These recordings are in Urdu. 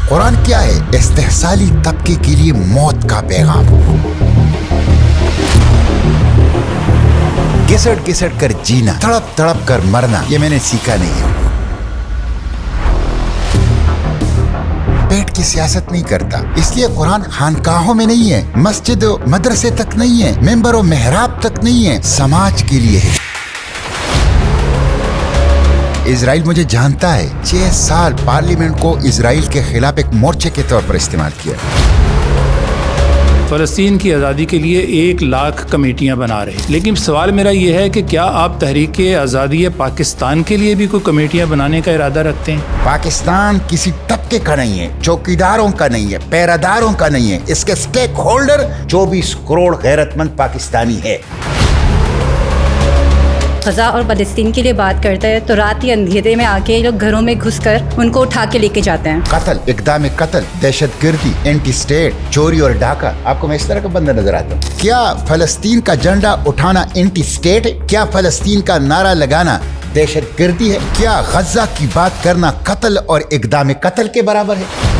قرآن کیا ہے؟ استحصالی طبقے کے لیے موت کا پیغام. گھسٹ گھسٹ کر جینا، تڑپ تڑپ کر مرنا، یہ میں نے سیکھا نہیں ہے. پیٹ کی سیاست نہیں کرتا. اس لیے قرآن خانقاہوں میں نہیں ہے، مسجد و مدرسے تک نہیں ہے، ممبر و محراب تک نہیں ہے، سماج کے لیے ہے. اسرائیل مجھے جانتا ہے. 6 سال پارلیمنٹ کو اسرائیل کے خلاف ایک مورچے کے طور پر استعمال کیا. فلسطین کی آزادی کے لیے 1 لاکھ کمیٹیاں بنا رہے، لیکن سوال میرا یہ ہے کہ کیا آپ تحریک آزادی پاکستان کے لیے بھی کوئی کمیٹیاں بنانے کا ارادہ رکھتے ہیں؟ پاکستان کسی طبقے کا نہیں ہے، چوکیداروں کا نہیں ہے، پیراداروں کا نہیں ہے. اس کے سٹیک ہولڈر 24 کروڑ غیرت مند پاکستانی ہے. غزہ اور فلسطین کے لیے بات کرتا ہے تو رات کے اندھیرے میں آ کے لوگ گھروں میں گھس کر ان کو اٹھا کے لے کے جاتے ہیں. قتل، اقدام قتل، دہشت گردی، اینٹی اسٹیٹ، چوری اور ڈاکہ. آپ کو میں اس طرح کا بندہ نظر آتا ہوں؟ کیا فلسطین کا جھنڈا اٹھانا اینٹی اسٹیٹ ہے؟ کیا فلسطین کا نعرہ لگانا دہشت گردی ہے؟ کیا غزہ کی بات کرنا قتل اور اقدام قتل کے برابر ہے؟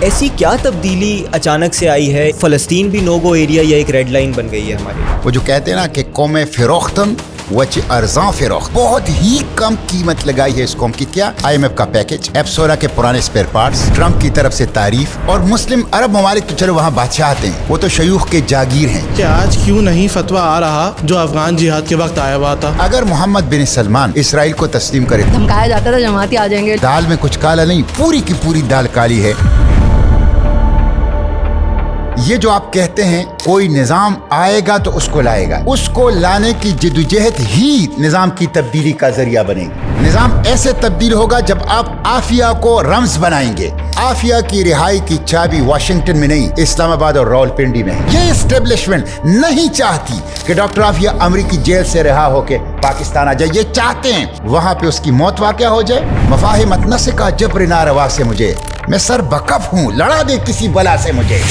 ایسی کیا تبدیلی اچانک سے آئی ہے؟ فلسطین بھی نو گو ایریا یا ایک ریڈ لائن بن گئی ہے ہماری. وہ جو کہتے ہیں نا کہ قوم فروختن وچ ارزاں فروخت، بہت ہی کم قیمت لگائی ہے اس قوم کی. کیا IMF کا پیکج، F16 کے پرانے اسپیئر پارٹس، ٹرمپ کی طرف سے تعریف، اور مسلم عرب ممالک تو چلو وہاں بادشاہ آتے ہیں، وہ تو شیوخ کے جاگیر ہیں. کہ آج کیوں نہیں فتویٰ آ رہا جو افغان جہاد کے وقت آیا ہوا تھا؟ اگر محمد بن سلمان اسرائیل کو تسلیم کرے، دھمکایا جاتا تھا جماعتی آ جائیں گے. دال میں کچھ کالا نہیں، پوری کی پوری دال کالی ہے. یہ جو آپ کہتے ہیں کوئی نظام آئے گا تو اس کو لائے گا، اس کو لانے کی جدوجہد ہی نظام کی تبدیلی کا ذریعہ بنے گی. نظام ایسے تبدیل ہوگا جب آپ عافیہ کو رمز بنائیں گے. عافیہ کی رہائی کی چابی واشنگٹن میں نہیں، اسلام آباد اور راولپنڈی میں ہے. یہ اسٹیبلشمنٹ نہیں چاہتی کہ ڈاکٹر عافیہ امریکی جیل سے رہا ہو کے پاکستان آ جائے. یہ چاہتے ہیں وہاں پہ اس کی موت واقع ہو جائے. مفاہمت نہ سکا جبر ناروا سے مجھے، میں سر بکف ہوں، لڑا دے کسی بلا سے مجھے.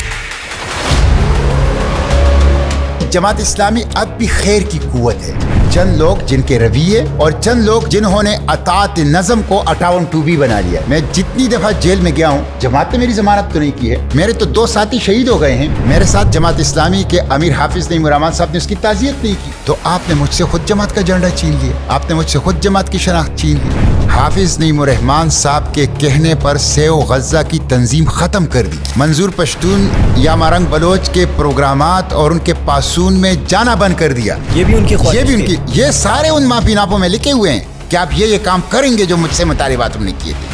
جماعت اسلامی اب بھی خیر کی قوت ہے. چند لوگ جن کے رویے اور چند لوگ جنہوں نے اطاعت نظم کو 58(2) بنا لیا. میں جتنی دفعہ جیل میں گیا ہوں، جماعت نے میری ضمانت تو نہیں کی ہے. میرے تو 2 ساتھی شہید ہو گئے ہیں. میرے ساتھ جماعت اسلامی کے امیر حافظ نعیم الرحمان صاحب نے اس کی تعزیت نہیں کی. تو آپ نے مجھ سے خود جماعت کا جھنڈا چھین لیا، آپ نے مجھ سے خود جماعت کی شناخت چھین لی. حافظ نعیم الرحمان صاحب کے کہنے پر سیو غزہ کی تنظیم ختم کر دی. منظور پشتون یا مارنگ بلوچ کے پروگرامات اور ان کے پاسون میں جانا بند کر دیا. یہ بھی ان کی خواہش تھی. یہ سارے ان مافی ناپوں میں لکھے ہوئے ہیں کہ آپ یہ کام کریں گے جو مجھ سے مطالبات ہم نے کیے تھے.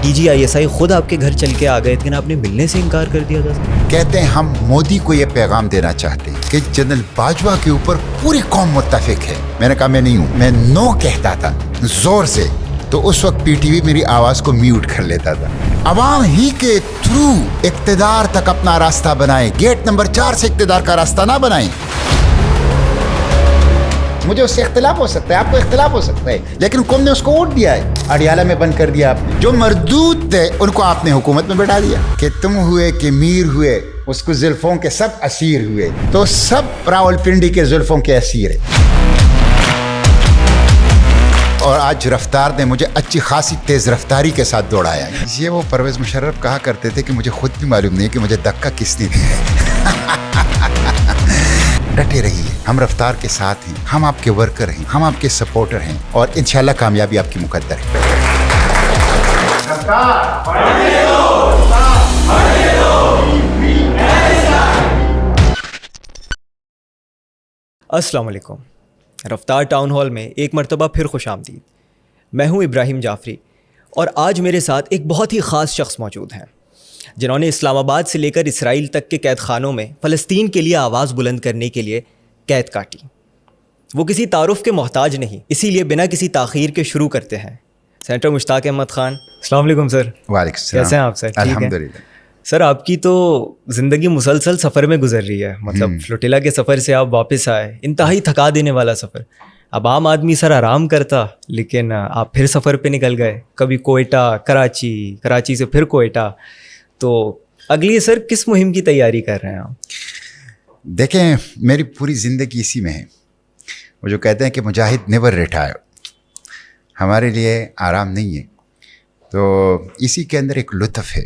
DGISI خود آپ کے گھر چل کے آ گئے تھے نا، آپ نے ملنے سے انکار کر دیا تھا. کہتے ہیں ہم مودی کو یہ پیغام دینا چاہتے ہیں کہ جنرل باجوہ کے اوپر پوری قوم متفق ہے. میں نے کہا میں نہیں ہوں، میں نو کہتا تھا زور سے. تو اس وقت PTV میری آواز کو میوٹ کر لیتا تھا. عوام ہی کے تھرو اقتدار تک اپنا راستہ بنائیں، گیٹ نمبر 4 سے اقتدار کا راستہ نہ بنائیں. مجھے اس سے اختلاف ہو سکتا ہے، آپ کو اختلاف ہو سکتا ہے، لیکن قوم نے اس کو ووٹ دیا ہے. اڈیالہ میں بند کر دیا آپ نے. جو مردود تھے ان کو آپ نے حکومت میں بٹھا دیا. کہ تم ہوئے کہ میر ہوئے، اس کو زلفوں کے سب اسیر ہوئے. تو سب راولپنڈی کے زلفوں کے اسیر ہیں. اور آج رفتار نے مجھے اچھی خاصی تیز رفتاری کے ساتھ دوڑایا. یہ وہ پرویز مشرف کہا کرتے تھے کہ مجھے خود بھی معلوم نہیں کہ مجھے دھکا کس نے دیا. ڈٹے رہیے، ہم رفتار کے ساتھ ہیں، ہم آپ کے ورکر ہیں، ہم آپ کے سپورٹر ہیں، اور انشاءاللہ کامیابی آپ کی مقدر ہے. السلام علیکم. رفتار ٹاؤن ہال میں ایک مرتبہ پھر خوش آمدید. میں ہوں ابراہیم جعفری، اور آج میرے ساتھ ایک بہت ہی خاص شخص موجود ہیں جنہوں نے اسلام آباد سے لے کر اسرائیل تک کے قید خانوں میں فلسطین کے لیے آواز بلند کرنے کے لیے قید کاٹی. وہ کسی تعارف کے محتاج نہیں، اسی لیے بنا کسی تاخیر کے شروع کرتے ہیں. سینیٹر مشتاق احمد خان. السلام علیکم سر. وعلیکم السلام. کیسے ہیں آپ سر؟ الحمدللہ. سر آپ کی تو زندگی مسلسل سفر میں گزر رہی ہے. مطلب فلوٹیلا کے سفر سے آپ واپس آئے، انتہائی تھکا دینے والا سفر. اب عام آدمی سر آرام کرتا، لیکن آپ پھر سفر پہ نکل گئے. کبھی کوئٹہ، کراچی سے پھر کوئٹہ. تو اگلی سر کس مہم کی تیاری کر رہے ہیں آپ؟ دیکھیں، میری پوری زندگی اسی میں ہے. وہ جو کہتے ہیں کہ مجاہد نیور ریٹائر. ہمارے لیے آرام نہیں ہے. تو اسی کے اندر ایک لطف ہے،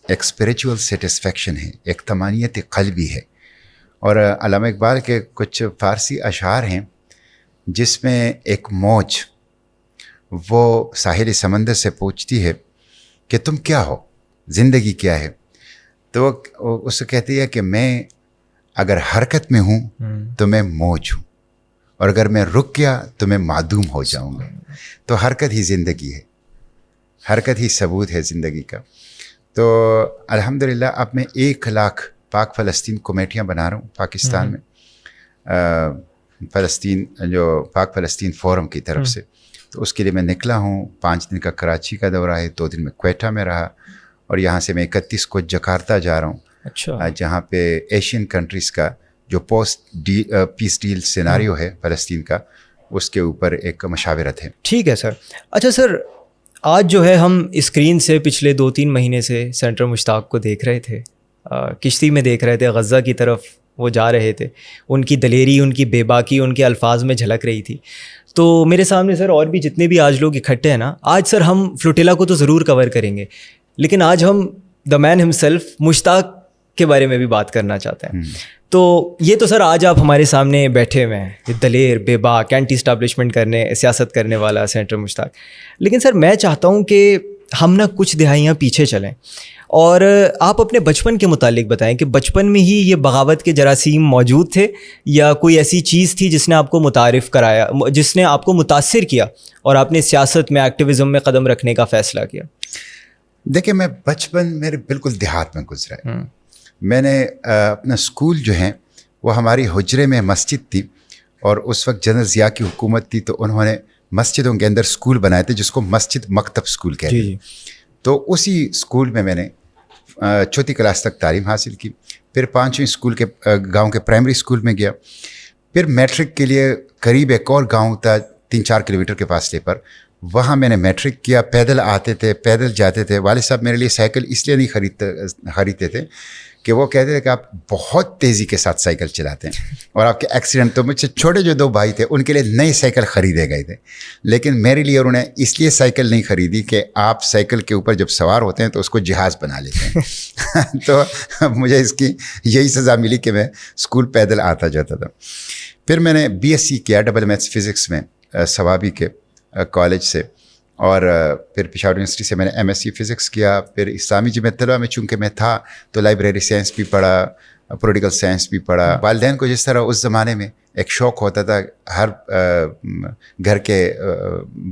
ایک اسپریچول سیٹسفیکشن ہے، ایک طمانینت قلبی ہے. اور علامہ اقبال کے کچھ فارسی اشعار ہیں جس میں ایک موج وہ ساحل سمندر سے پوچھتی ہے کہ تم کیا ہو، زندگی کیا ہے، تو وہ اس سے کہتی ہے کہ میں اگر حرکت میں ہوں تو میں موج ہوں، اور اگر میں رک گیا تو میں معدوم ہو جاؤں گا. تو حرکت ہی زندگی ہے، حرکت ہی ثبوت ہے زندگی کا. تو الحمدللہ اب میں 1 لاکھ پاک فلسطین کمیٹیاں بنا رہا ہوں پاکستان میں، فلسطین جو پاک فلسطین فورم کی طرف سے. تو اس کے لیے میں نکلا ہوں. 5 دن کا کراچی کا دورہ ہے، 2 دن میں کوئٹہ میں رہا، اور یہاں سے میں 31 کو جکارتہ جا رہا ہوں. اچھا. جہاں پہ ایشین کنٹریز کا جو پیس ڈیل سیناریو ہے فلسطین کا، اس کے اوپر ایک مشاورت ہے. ٹھیک ہے سر. اچھا سر، آج جو ہے ہم اسکرین سے پچھلے 2-3 مہینے سے سینٹر مشتاق کو دیکھ رہے تھے، کشتی میں دیکھ رہے تھے، غزہ کی طرف وہ جا رہے تھے. ان کی دلیری، ان کی بے باکی ان کے الفاظ میں جھلک رہی تھی. تو میرے سامنے سر اور بھی جتنے بھی آج لوگ اکٹھے ہیں نا، آج سر ہم فلوٹیلا کو تو ضرور کور کریں گے، لیکن آج ہم دا مین ہمسیلف مشتاق کے بارے میں بھی بات کرنا چاہتے ہیں. تو یہ تو سر آج آپ ہمارے سامنے بیٹھے ہوئے ہیں، دلیر، بے باک، اینٹی اسٹیبلشمنٹ سیاست کرنے والا سینٹر مشتاق. لیکن سر میں چاہتا ہوں کہ ہم نا کچھ دہائیاں پیچھے چلیں اور آپ اپنے بچپن کے متعلق بتائیں کہ بچپن میں ہی یہ بغاوت کے جراثیم موجود تھے، یا کوئی ایسی چیز تھی جس نے آپ کو متعارف کرایا، جس نے آپ کو متاثر کیا اور آپ نے سیاست میں، ایکٹیویزم میں قدم رکھنے کا فیصلہ کیا؟ دیکھیں، میں بچپن میرے بالکل دیہات میں گزرا ہے. میں نے اپنا اسکول جو ہیں وہ ہماری حجرے میں مسجد تھی، اور اس وقت جنرل ضیاء کی حکومت تھی، تو انہوں نے مسجدوں کے اندر اسکول بنائے تھے جس کو مسجد مکتب اسکول کہتے ہیں. تو اسی اسکول میں میں نے 4تھی کلاس تک تعلیم حاصل کی. پھر 5ویں اسکول کے گاؤں کے پرائمری اسکول میں گیا. پھر میٹرک کے لیے قریب ایک اور گاؤں تھا 3-4 کلومیٹر کے فاصلے پر، وہاں میں نے میٹرک کیا. پیدل آتے تھے، پیدل جاتے تھے. والد صاحب میرے لیے سائیکل اس لیے نہیں خریدتے تھے کہ وہ کہتے تھے کہ آپ بہت تیزی کے ساتھ سائیکل چلاتے ہیں اور آپ کے ایکسیڈنٹ. تو مجھ سے چھوٹے جو 2 بھائی تھے ان کے لیے نئی سائیکل خریدے گئے تھے، لیکن میرے لیے انہوں نے اس لیے سائیکل نہیں خریدی کہ آپ سائیکل کے اوپر جب سوار ہوتے ہیں تو اس کو جہاز بنا لیتے ہیں. تو مجھے اس کی یہی سزا ملی کہ میں اسکول پیدل آتا جاتا تھا. پھر میں نے BSc کیا ڈبل میتھس فزکس میں ثوابی کے کالج سے، اور پھر پشاور یونیورسٹی سے میں نے MSc فزکس کیا. پھر اسلامی جمعیت طلبہ میں چونکہ میں تھا تو لائبریری سائنس بھی پڑھا، پولیٹیکل سائنس بھی پڑھا. والدین کو جس طرح اس زمانے میں ایک شوق ہوتا تھا ہر گھر کے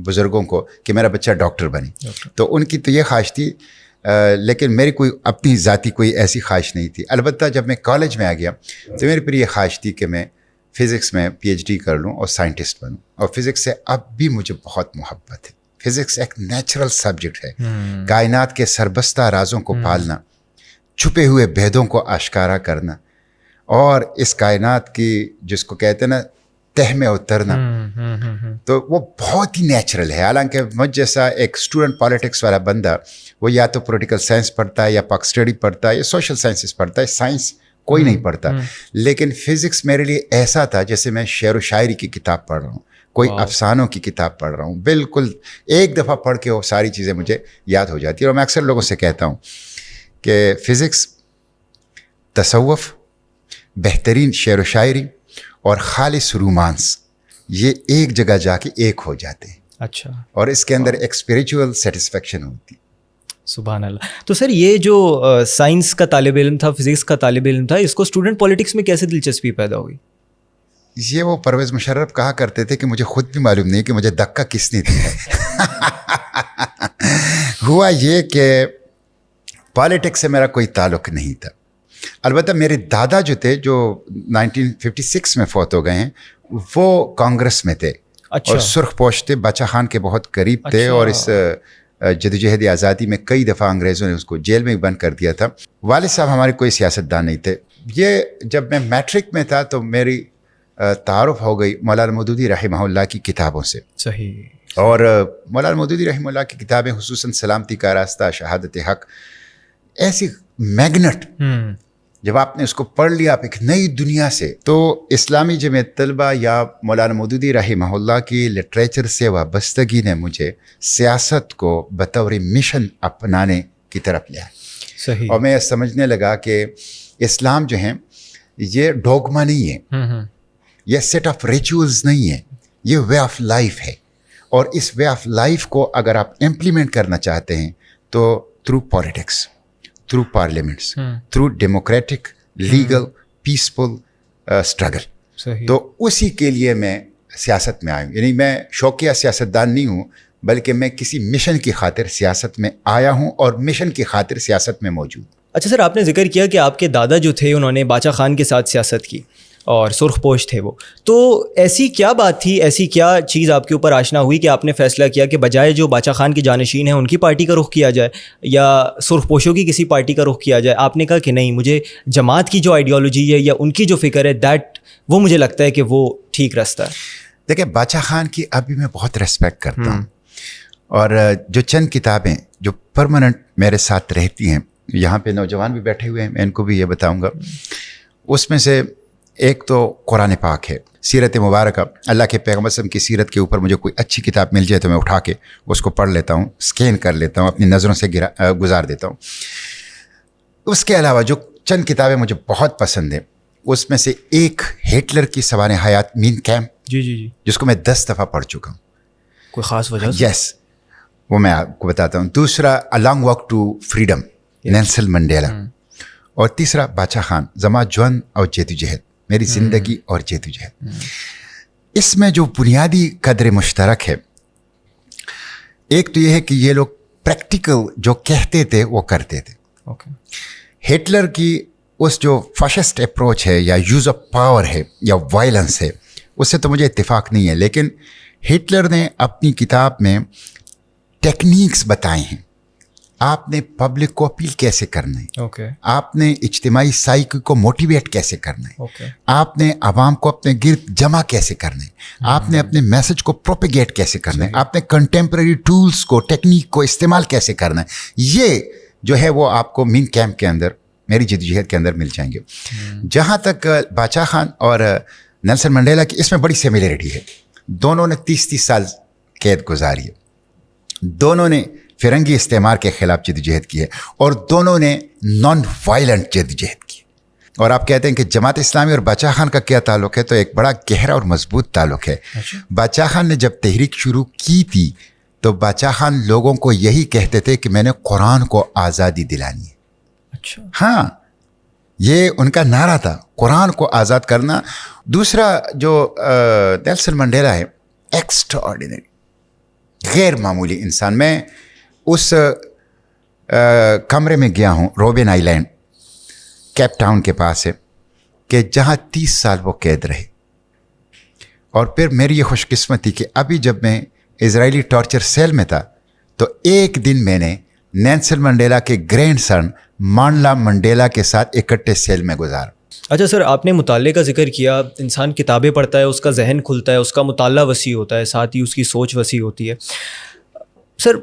بزرگوں کو کہ میرا بچہ ڈاکٹر بنے، تو ان کی تو یہ خواہش تھی، لیکن میری کوئی اپنی ذاتی کوئی ایسی خواہش نہیں تھی. البتہ جب میں کالج میں آ گیا تو میرے پر یہ خواہش تھی کہ میں فزکس میں PhD کر لوں اور سائنٹسٹ بنوں. اور فزکس سے اب بھی مجھے بہت محبت ہے. فزکس ایک نیچرل سبجیکٹ ہے، کائنات کے سربستہ رازوں کو پالنا، چھپے ہوئے بھیدوں کو آشکارا کرنا، اور اس کائنات کی جس کو کہتے ہیں نا تہ میں اترنا، تو وہ بہت ہی نیچرل ہے. حالانکہ مجھ جیسا ایک اسٹوڈنٹ پالیٹکس والا بندہ وہ یا تو پولیٹیکل سائنس پڑھتا ہے یا پاک اسٹڈی پڑھتا ہے یا سوشل سائنسز پڑھتا ہے، سائنس کوئی نہیں پڑھتا. لیکن فزکس میرے لیے ایسا تھا جیسے میں شعر و شاعری کی کتاب پڑھ رہا ہوں، کوئی افسانوں کی کتاب پڑھ رہا ہوں. بالکل ایک دفعہ پڑھ کے وہ ساری چیزیں مجھے یاد ہو جاتی ہیں. اور میں اکثر لوگوں سے کہتا ہوں کہ فزکس، تصوف، بہترین شعر و شاعری اور خالص رومانس یہ ایک جگہ جا کے ایک ہو جاتے ہیں. اچھا. اور اس کے اندر ایک اسپریچول سیٹسفیکشن ہوتی. سبحان اللہ. تو سر یہ جو سائنس کا طالب علم تھا، فزکس کا طالب علم تھا، اس کو اسٹوڈنٹ پالیٹکس میں کیسے دلچسپی پیدا ہوئی؟ یہ وہ پرویز مشرف کہا کرتے تھے کہ مجھے خود بھی معلوم نہیں کہ مجھے دھکا کس نے دیا. ہوا یہ کہ پالیٹکس سے میرا کوئی تعلق نہیں تھا. البتہ میرے دادا جو تھے جو 1956 میں فوت ہو گئے ہیں، وہ کانگریس میں تھے. اور سرخ پوش تھے، باچا خان کے بہت قریب تھے. اور اس جدوجہد آزادی میں کئی دفعہ انگریزوں نے اس کو جیل میں بند کر دیا تھا. والد صاحب ہمارے کوئی سیاستدان نہیں تھے. یہ جب میں میٹرک میں تھا تو میری تعارف ہو گئی مولانا مودودی رحمہ اللہ کی کتابوں سے. صحیح. اور مولانا مودودی رحمہ اللہ کی کتابیں خصوصاً سلامتی کا راستہ، شہادت حق، ایسی میگنٹ جب آپ نے اس کو پڑھ لیا آپ ایک نئی دنیا سے. تو اسلامی جمعیت طلبہ یا مولانا مودودی رحمہ اللہ کی لٹریچر سے وابستگی نے مجھے سیاست کو بطور مشن اپنانے کی طرف لیا. صحیح. اور میں سمجھنے لگا کہ اسلام جو ہے یہ ڈوگما نہیں ہے, یہ سیٹ آف ریچولز نہیں ہے, یہ وے آف لائف ہے. اور اس وے آف لائف کو اگر آپ امپلیمنٹ کرنا چاہتے ہیں تو through politics, through parliaments, through democratic legal peaceful struggle. تو اسی کے لیے میں سیاست میں آیا ہوں. یعنی میں شوقیہ سیاستدان نہیں ہوں, بلکہ میں کسی مشن کی خاطر سیاست میں آیا ہوں اور مشن کی خاطر سیاست میں موجود. اچھا سر, آپ نے ذکر کیا کہ آپ کے دادا جو تھے انہوں نے باچا خان کے ساتھ سیاست کی اور سرخ پوش تھے وہ, تو ایسی کیا بات تھی, ایسی کیا چیز آپ کے اوپر آشنا ہوئی کہ آپ نے فیصلہ کیا کہ بجائے جو باچا خان کے جانشین ہیں ان کی پارٹی کا رخ کیا جائے یا سرخ پوشوں کی کسی پارٹی کا رخ کیا جائے؟ آپ نے کہا کہ نہیں, مجھے جماعت کی جو آئیڈیالوجی ہے یا ان کی جو فکر ہے وہ مجھے لگتا ہے کہ وہ ٹھیک راستہ ہے. دیکھیں, باچا خان کی ابھی میں بہت ریسپیکٹ کرتا ہوں, اور جو چند کتابیں جو پرماننٹ میرے ساتھ رہتی ہیں, یہاں پہ نوجوان بھی بیٹھے ہوئے ہیں, میں ان کو بھی یہ بتاؤں گا. اس میں سے ایک تو قرآن پاک ہے, سیرت مبارکہ. اللہ کے پیغمبر صلی اللہ علیہ وسلم کی سیرت کے اوپر مجھے کوئی اچھی کتاب مل جائے تو میں اٹھا کے اس کو پڑھ لیتا ہوں, اسکین کر لیتا ہوں, اپنی نظروں سے گزار دیتا ہوں. اس کے علاوہ جو چند کتابیں مجھے بہت پسند ہیں, اس میں سے ایک ہٹلر کی سوانح حیات مین کیمپ, جی, جس کو میں 10 دفعہ پڑھ چکا ہوں. کوئی خاص وجہ؟ یس, وہ میں آپ کو بتاتا ہوں. دوسرا A long walk to freedom, Nelson Mandela. اور تیسرا باچا خان, زما جون اور جیدوجہد, میری زندگی اور جیدوجہد. اس میں جو بنیادی قدر مشترک ہے, ایک تو یہ ہے کہ یہ لوگ پریکٹیکل جو کہتے تھے وہ کرتے تھے. ہٹلر کی اس جو فاشسٹ اپروچ ہے یا یوز آف پاور ہے یا وائلنس ہے, اس سے تو مجھے اتفاق نہیں ہے, لیکن ہٹلر نے اپنی کتاب میں ٹیکنیکس بتائے ہیں. آپ نے پبلک کو اپیل کیسے کرنا ہے, آپ نے اجتماعی سائیکی کو موٹیویٹ کیسے کرنا ہے, آپ نے عوام کو اپنے گرد جمع کیسے کرنا ہے, آپ نے اپنے میسج کو پروپیگیٹ کیسے کرنا ہے, آپ نے کنٹمپریری ٹولز کو, ٹیکنیک کو استعمال کیسے کرنا ہے. یہ جو ہے وہ آپ کو مین کیمپ کے اندر, میری جدوجہد کے اندر مل جائیں گے. جہاں تک باچا خان اور نیلسن منڈیلا کی, اس میں بڑی سملیرٹی ہے. دونوں نے 30 سال قید گزاری ہے, دونوں نے فرنگی استعمار کے خلاف جدوجہد کی ہے, اور دونوں نے نان وائلنٹ جدوجہد کی. اور آپ کہتے ہیں کہ جماعت اسلامی اور باچا خان کا کیا تعلق ہے, تو ایک بڑا گہرا اور مضبوط تعلق ہے. باچا خان نے جب تحریک شروع کی تھی تو باچا خان لوگوں کو یہی کہتے تھے کہ میں نے قرآن کو آزادی دلانی ہے. ہاں, یہ ان کا نعرہ تھا, قرآن کو آزاد کرنا. دوسرا جو نیلسن منڈیلا ہے, ایکسٹرا آرڈینری, غیر معمولی انسان. میں اس کمرے میں گیا ہوں, روبن آئی لینڈ, کیپ ٹاؤن کے پاس ہے, کہ جہاں 30 سال وہ قید رہے. اور پھر میری یہ خوش قسمتی کہ ابھی جب میں اسرائیلی ٹارچر سیل میں تھا تو ایک دن میں نے نیلسن منڈیلا کے گرینڈ سن مانڈلا منڈیلا کے ساتھ اکٹھے سیل میں گزارا. اچھا سر, آپ نے مطالعے کا ذکر کیا. انسان کتابیں پڑھتا ہے, اس کا ذہن کھلتا ہے, اس کا مطالعہ وسیع ہوتا ہے, ساتھ ہی اس کی سوچ وسیع ہوتی ہے. سر,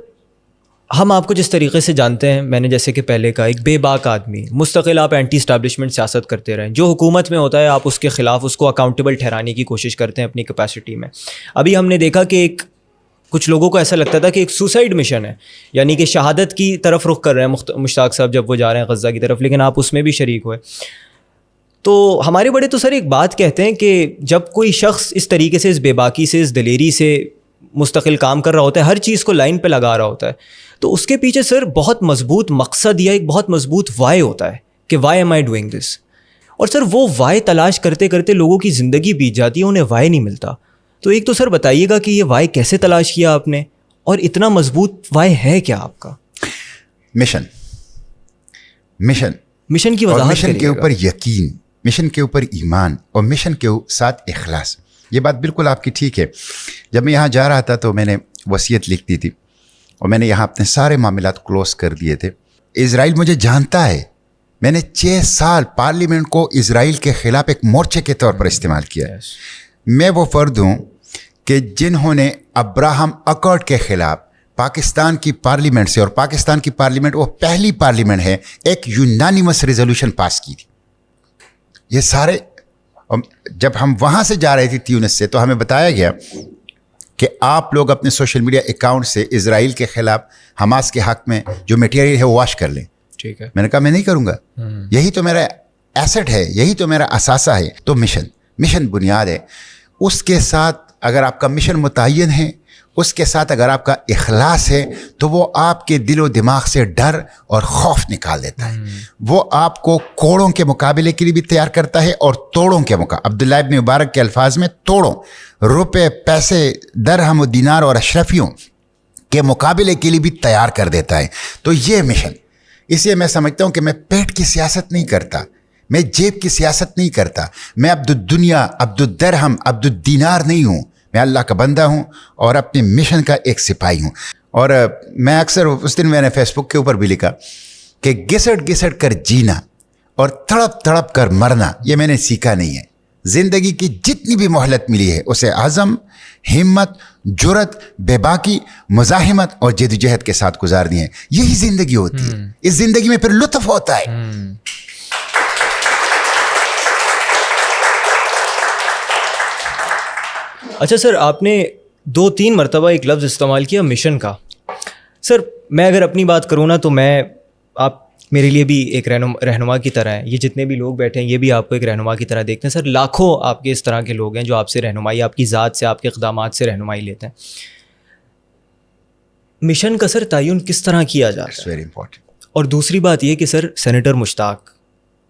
ہم آپ کو جس طریقے سے جانتے ہیں, میں نے جیسے کہ پہلے کہا, ایک بے باک آدمی, مستقل آپ اینٹی اسٹیبلشمنٹ سیاست کرتے رہیں. جو حکومت میں ہوتا ہے آپ اس کے خلاف اس کو اکاؤنٹیبل ٹھہرانے کی کوشش کرتے ہیں اپنی کیپیسٹی میں. ابھی ہم نے دیکھا کہ کچھ لوگوں کو ایسا لگتا تھا کہ ایک سوسائڈ مشن ہے, یعنی کہ شہادت کی طرف رخ کر رہے ہیں مشتاق صاحب جب وہ جا رہے ہیں غزہ کی طرف, لیکن آپ اس میں بھی شریک ہوئے. تو ہمارے بڑے تو سر ایک بات کہتے ہیں کہ جب کوئی شخص اس طریقے سے, اس بے باکی سے, اس دلیری سے مستقل کام کر رہا ہوتا ہے, ہر چیز کو لائن پہ لگا رہا ہوتا ہے, تو اس کے پیچھے سر بہت مضبوط مقصد یا ایک بہت مضبوط وائی ہوتا ہے کہ why am I doing this. اور سر وہ وائی تلاش کرتے کرتے لوگوں کی زندگی بیت جاتی ہے, انہیں وائی نہیں ملتا. تو ایک تو سر بتائیے گا کہ یہ وائی کیسے تلاش کیا آپ نے, اور اتنا مضبوط وائی ہے کیا آپ کا؟ مشن کی وضاحت, مشن کے اوپر یقین, مشن کے اوپر ایمان, اور مشن کے ساتھ اخلاص. یہ بات بالکل آپ کی ٹھیک ہے. جب میں یہاں جا رہا تھا تو میں نے وصیت لکھ دی تھی, اور میں نے یہاں اپنے سارے معاملات کلوز کر دیے تھے. اسرائیل مجھے جانتا ہے, میں نے 6 سال پارلیمنٹ کو اسرائیل کے خلاف ایک مورچے کے طور پر استعمال کیا ہے. میں وہ فرد ہوں کہ جنہوں نے ابراہم اکارڈ کے خلاف پاکستان کی پارلیمنٹ سے, اور پاکستان کی پارلیمنٹ وہ پہلی پارلیمنٹ ہے, ایک یونانیمس ریزولوشن پاس کی تھی. یہ سارے جب ہم وہاں سے جا رہے تھے تیونس سے تو ہمیں بتایا گیا کہ آپ لوگ اپنے سوشل میڈیا اکاؤنٹ سے اسرائیل کے خلاف حماس کے حق میں جو میٹیریل ہے وہ واش کر لیں. ٹھیک ہے. میں نے کہا میں نہیں کروں گا, یہی تو میرا ایسٹ ہے, یہی تو میرا اثاثہ ہے. تو مشن بنیاد ہے. اس کے ساتھ اگر آپ کا مشن متعین ہے, اس کے ساتھ اگر آپ کا اخلاص ہے, تو وہ آپ کے دل و دماغ سے ڈر اور خوف نکال دیتا ہے. وہ آپ کو کوڑوں کے مقابلے کے لیے بھی تیار کرتا ہے اور توڑوں کے عبداللہ ابن مبارک کے الفاظ میں توڑوں, روپے پیسے درہم و دینار اور اشرفیوں کے مقابلے کے لیے بھی تیار کر دیتا ہے. تو یہ مشن, اس لیے میں سمجھتا ہوں کہ میں پیٹ کی سیاست نہیں کرتا, میں جیب کی سیاست نہیں کرتا, میں عبد الدنیا عبد الدرہم عبد الدینار نہیں ہوں. میں اللہ کا بندہ ہوں اور اپنے مشن کا ایک سپاہی ہوں. اور میں اکثر اس دن میں نے فیس بک کے اوپر بھی لکھا کہ گھسٹ کر جینا اور تڑپ کر مرنا یہ میں نے سیکھا نہیں ہے. زندگی کی جتنی بھی مہلت ملی ہے اسے عزم, ہمت, جرت, بے باکی, مزاحمت اور جدوجہد کے ساتھ گزارنی ہے. یہی زندگی ہوتی ہے. اس زندگی میں پھر لطف ہوتا ہے. اچھا سر, آپ نے 2-3 مرتبہ ایک لفظ استعمال کیا مشن کا. سر میں اگر اپنی بات کروں نا تو آپ میرے لیے بھی ایک رہنما کی طرح ہیں. یہ جتنے بھی لوگ بیٹھے ہیں یہ بھی آپ کو ایک رہنما کی طرح دیکھتے ہیں. سر لاکھوں آپ کے اس طرح کے لوگ ہیں جو آپ سے رہنمائی, آپ کی ذات سے, آپ کے اقدامات سے رہنمائی لیتے ہیں. مشن کا سر تعین کس طرح کیا جاتا ہے؟ Very important. اور دوسری بات یہ کہ سر سینیٹر مشتاق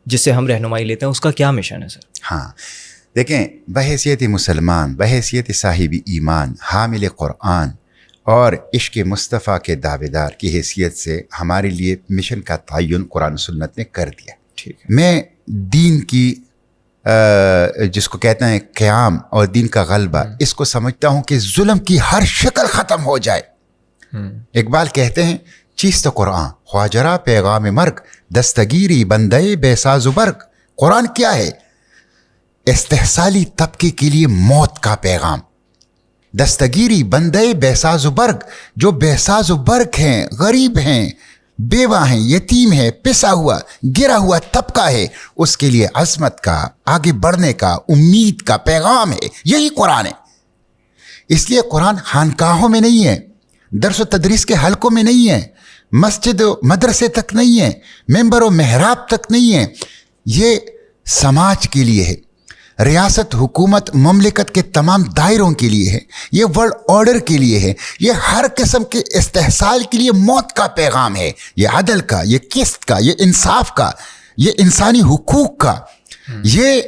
جس سے ہم رہنمائی لیتے ہیں اس کا کیا مشن ہے سر؟ ہاں دیکھیں, بحیثیت مسلمان, بحیثیت صاحب ایمان, حامل قرآن اور عشق مصطفیٰ کے دعوے دار کی حیثیت سے ہمارے لیے مشن کا تعین قرآن و سنت نے کر دیا. ٹھیک ہے. میں دین کی جس کو کہتے ہیں قیام اور دین کا غلبہ, اس کو سمجھتا ہوں کہ ظلم کی ہر شکل ختم ہو جائے. اقبال کہتے ہیں چیست قرآن خواجرا پیغام مرگ, دستگیری بندے بے ساز و برگ. قرآن کیا ہے؟ استحصالی طبقے کے لیے موت کا پیغام. دستگیری بندے بے ساز و برگ, جو بے ساز و برگ ہیں, غریب ہیں, بیوہ ہیں, یتیم ہیں, پسا ہوا گرا ہوا طبقہ ہے, اس کے لیے عظمت کا, آگے بڑھنے کا, امید کا پیغام ہے. یہی قرآن ہے. اس لیے قرآن خانقاہوں میں نہیں ہے, درس و تدریس کے حلقوں میں نہیں ہے, مسجد و مدرسے تک نہیں ہے, ممبر و محراب تک نہیں ہے. یہ سماج کے لیے ہے, ریاست, حکومت, مملکت کے تمام دائروں کے لیے ہے, یہ ورلڈ آرڈر کے لیے ہے, یہ ہر قسم کے استحصال کے لیے موت کا پیغام ہے. یہ عدل کا, یہ قسط کا, یہ انصاف کا, یہ انسانی حقوق کا, یہ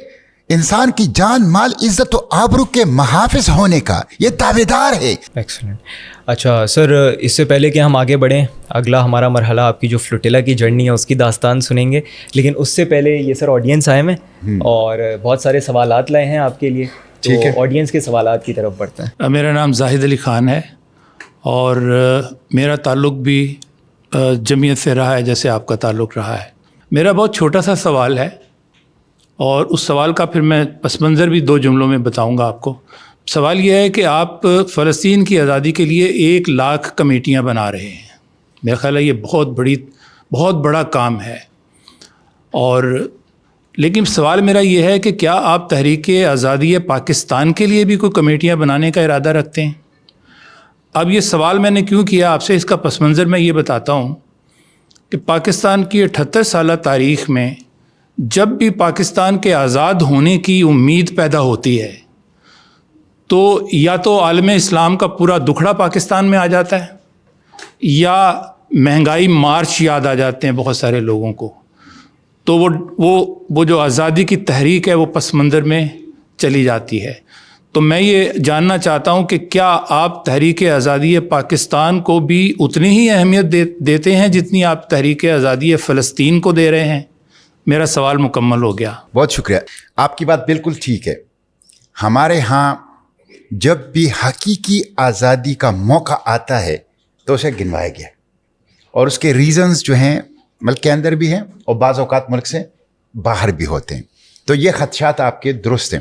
انسان کی جان, مال, عزت و آبرو کے محافظ ہونے کا یہ دعوے دار ہے. ایکسلنٹ. اچھا سر, اس سے پہلے کہ ہم آگے بڑھیں, اگلا ہمارا مرحلہ آپ کی جو فلوٹیلا کی جرنی ہے اس کی داستان سنیں گے, لیکن اس سے پہلے یہ سر آڈینس آئے ہیں اور بہت سارے سوالات لائے ہیں آپ کے لیے, تو آڈینس کے سوالات کی طرف بڑھتے ہیں. میرا نام زاہد علی خان ہے اور میرا تعلق بھی جمعیت سے رہا ہے جیسے آپ کا تعلق رہا ہے. میرا بہت چھوٹا سا سوال ہے اور اس سوال کا پھر میں پس منظر بھی 2 جملوں میں بتاؤں گا آپ کو. سوال یہ ہے کہ آپ فلسطین کی آزادی کے لیے 1 لاکھ کمیٹیاں بنا رہے ہیں. میرا خیال ہے یہ بہت بڑا کام ہے. اور لیکن سوال میرا یہ ہے کہ کیا آپ تحریک آزادی پاکستان کے لیے بھی کوئی کمیٹیاں بنانے کا ارادہ رکھتے ہیں؟ اب یہ سوال میں نے کیوں کیا آپ سے, اس کا پس منظر میں یہ بتاتا ہوں کہ پاکستان کی 78 سالہ تاریخ میں جب بھی پاکستان کے آزاد ہونے کی امید پیدا ہوتی ہے تو یا تو عالم اسلام کا پورا دکھڑا پاکستان میں آ جاتا ہے, یا مہنگائی مارچ یاد آ جاتے ہیں بہت سارے لوگوں کو, تو وہ جو آزادی کی تحریک ہے وہ پس منظر میں چلی جاتی ہے. تو میں یہ جاننا چاہتا ہوں کہ کیا آپ تحریک آزادی پاکستان کو بھی اتنی ہی اہمیت دیتے ہیں جتنی آپ تحریک آزادی فلسطین کو دے رہے ہیں؟ میرا سوال مکمل ہو گیا. بہت شکریہ. آپ کی بات بالکل ٹھیک ہے. ہمارے ہاں جب بھی حقیقی آزادی کا موقع آتا ہے تو اسے گنوایا گیا, اور اس کے ریزنز جو ہیں ملک کے اندر بھی ہیں اور بعض اوقات ملک سے باہر بھی ہوتے ہیں. تو یہ خدشات آپ کے درست ہیں.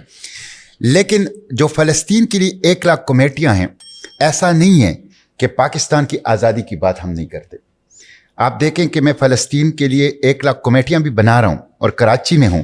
لیکن جو فلسطین کے لیے 1 لاکھ کمیٹیاں ہیں, ایسا نہیں ہے کہ پاکستان کی آزادی کی بات ہم نہیں کرتے. آپ دیکھیں کہ میں فلسطین کے لیے 1 لاکھ کمیٹیاں بھی بنا رہا ہوں اور کراچی میں ہوں,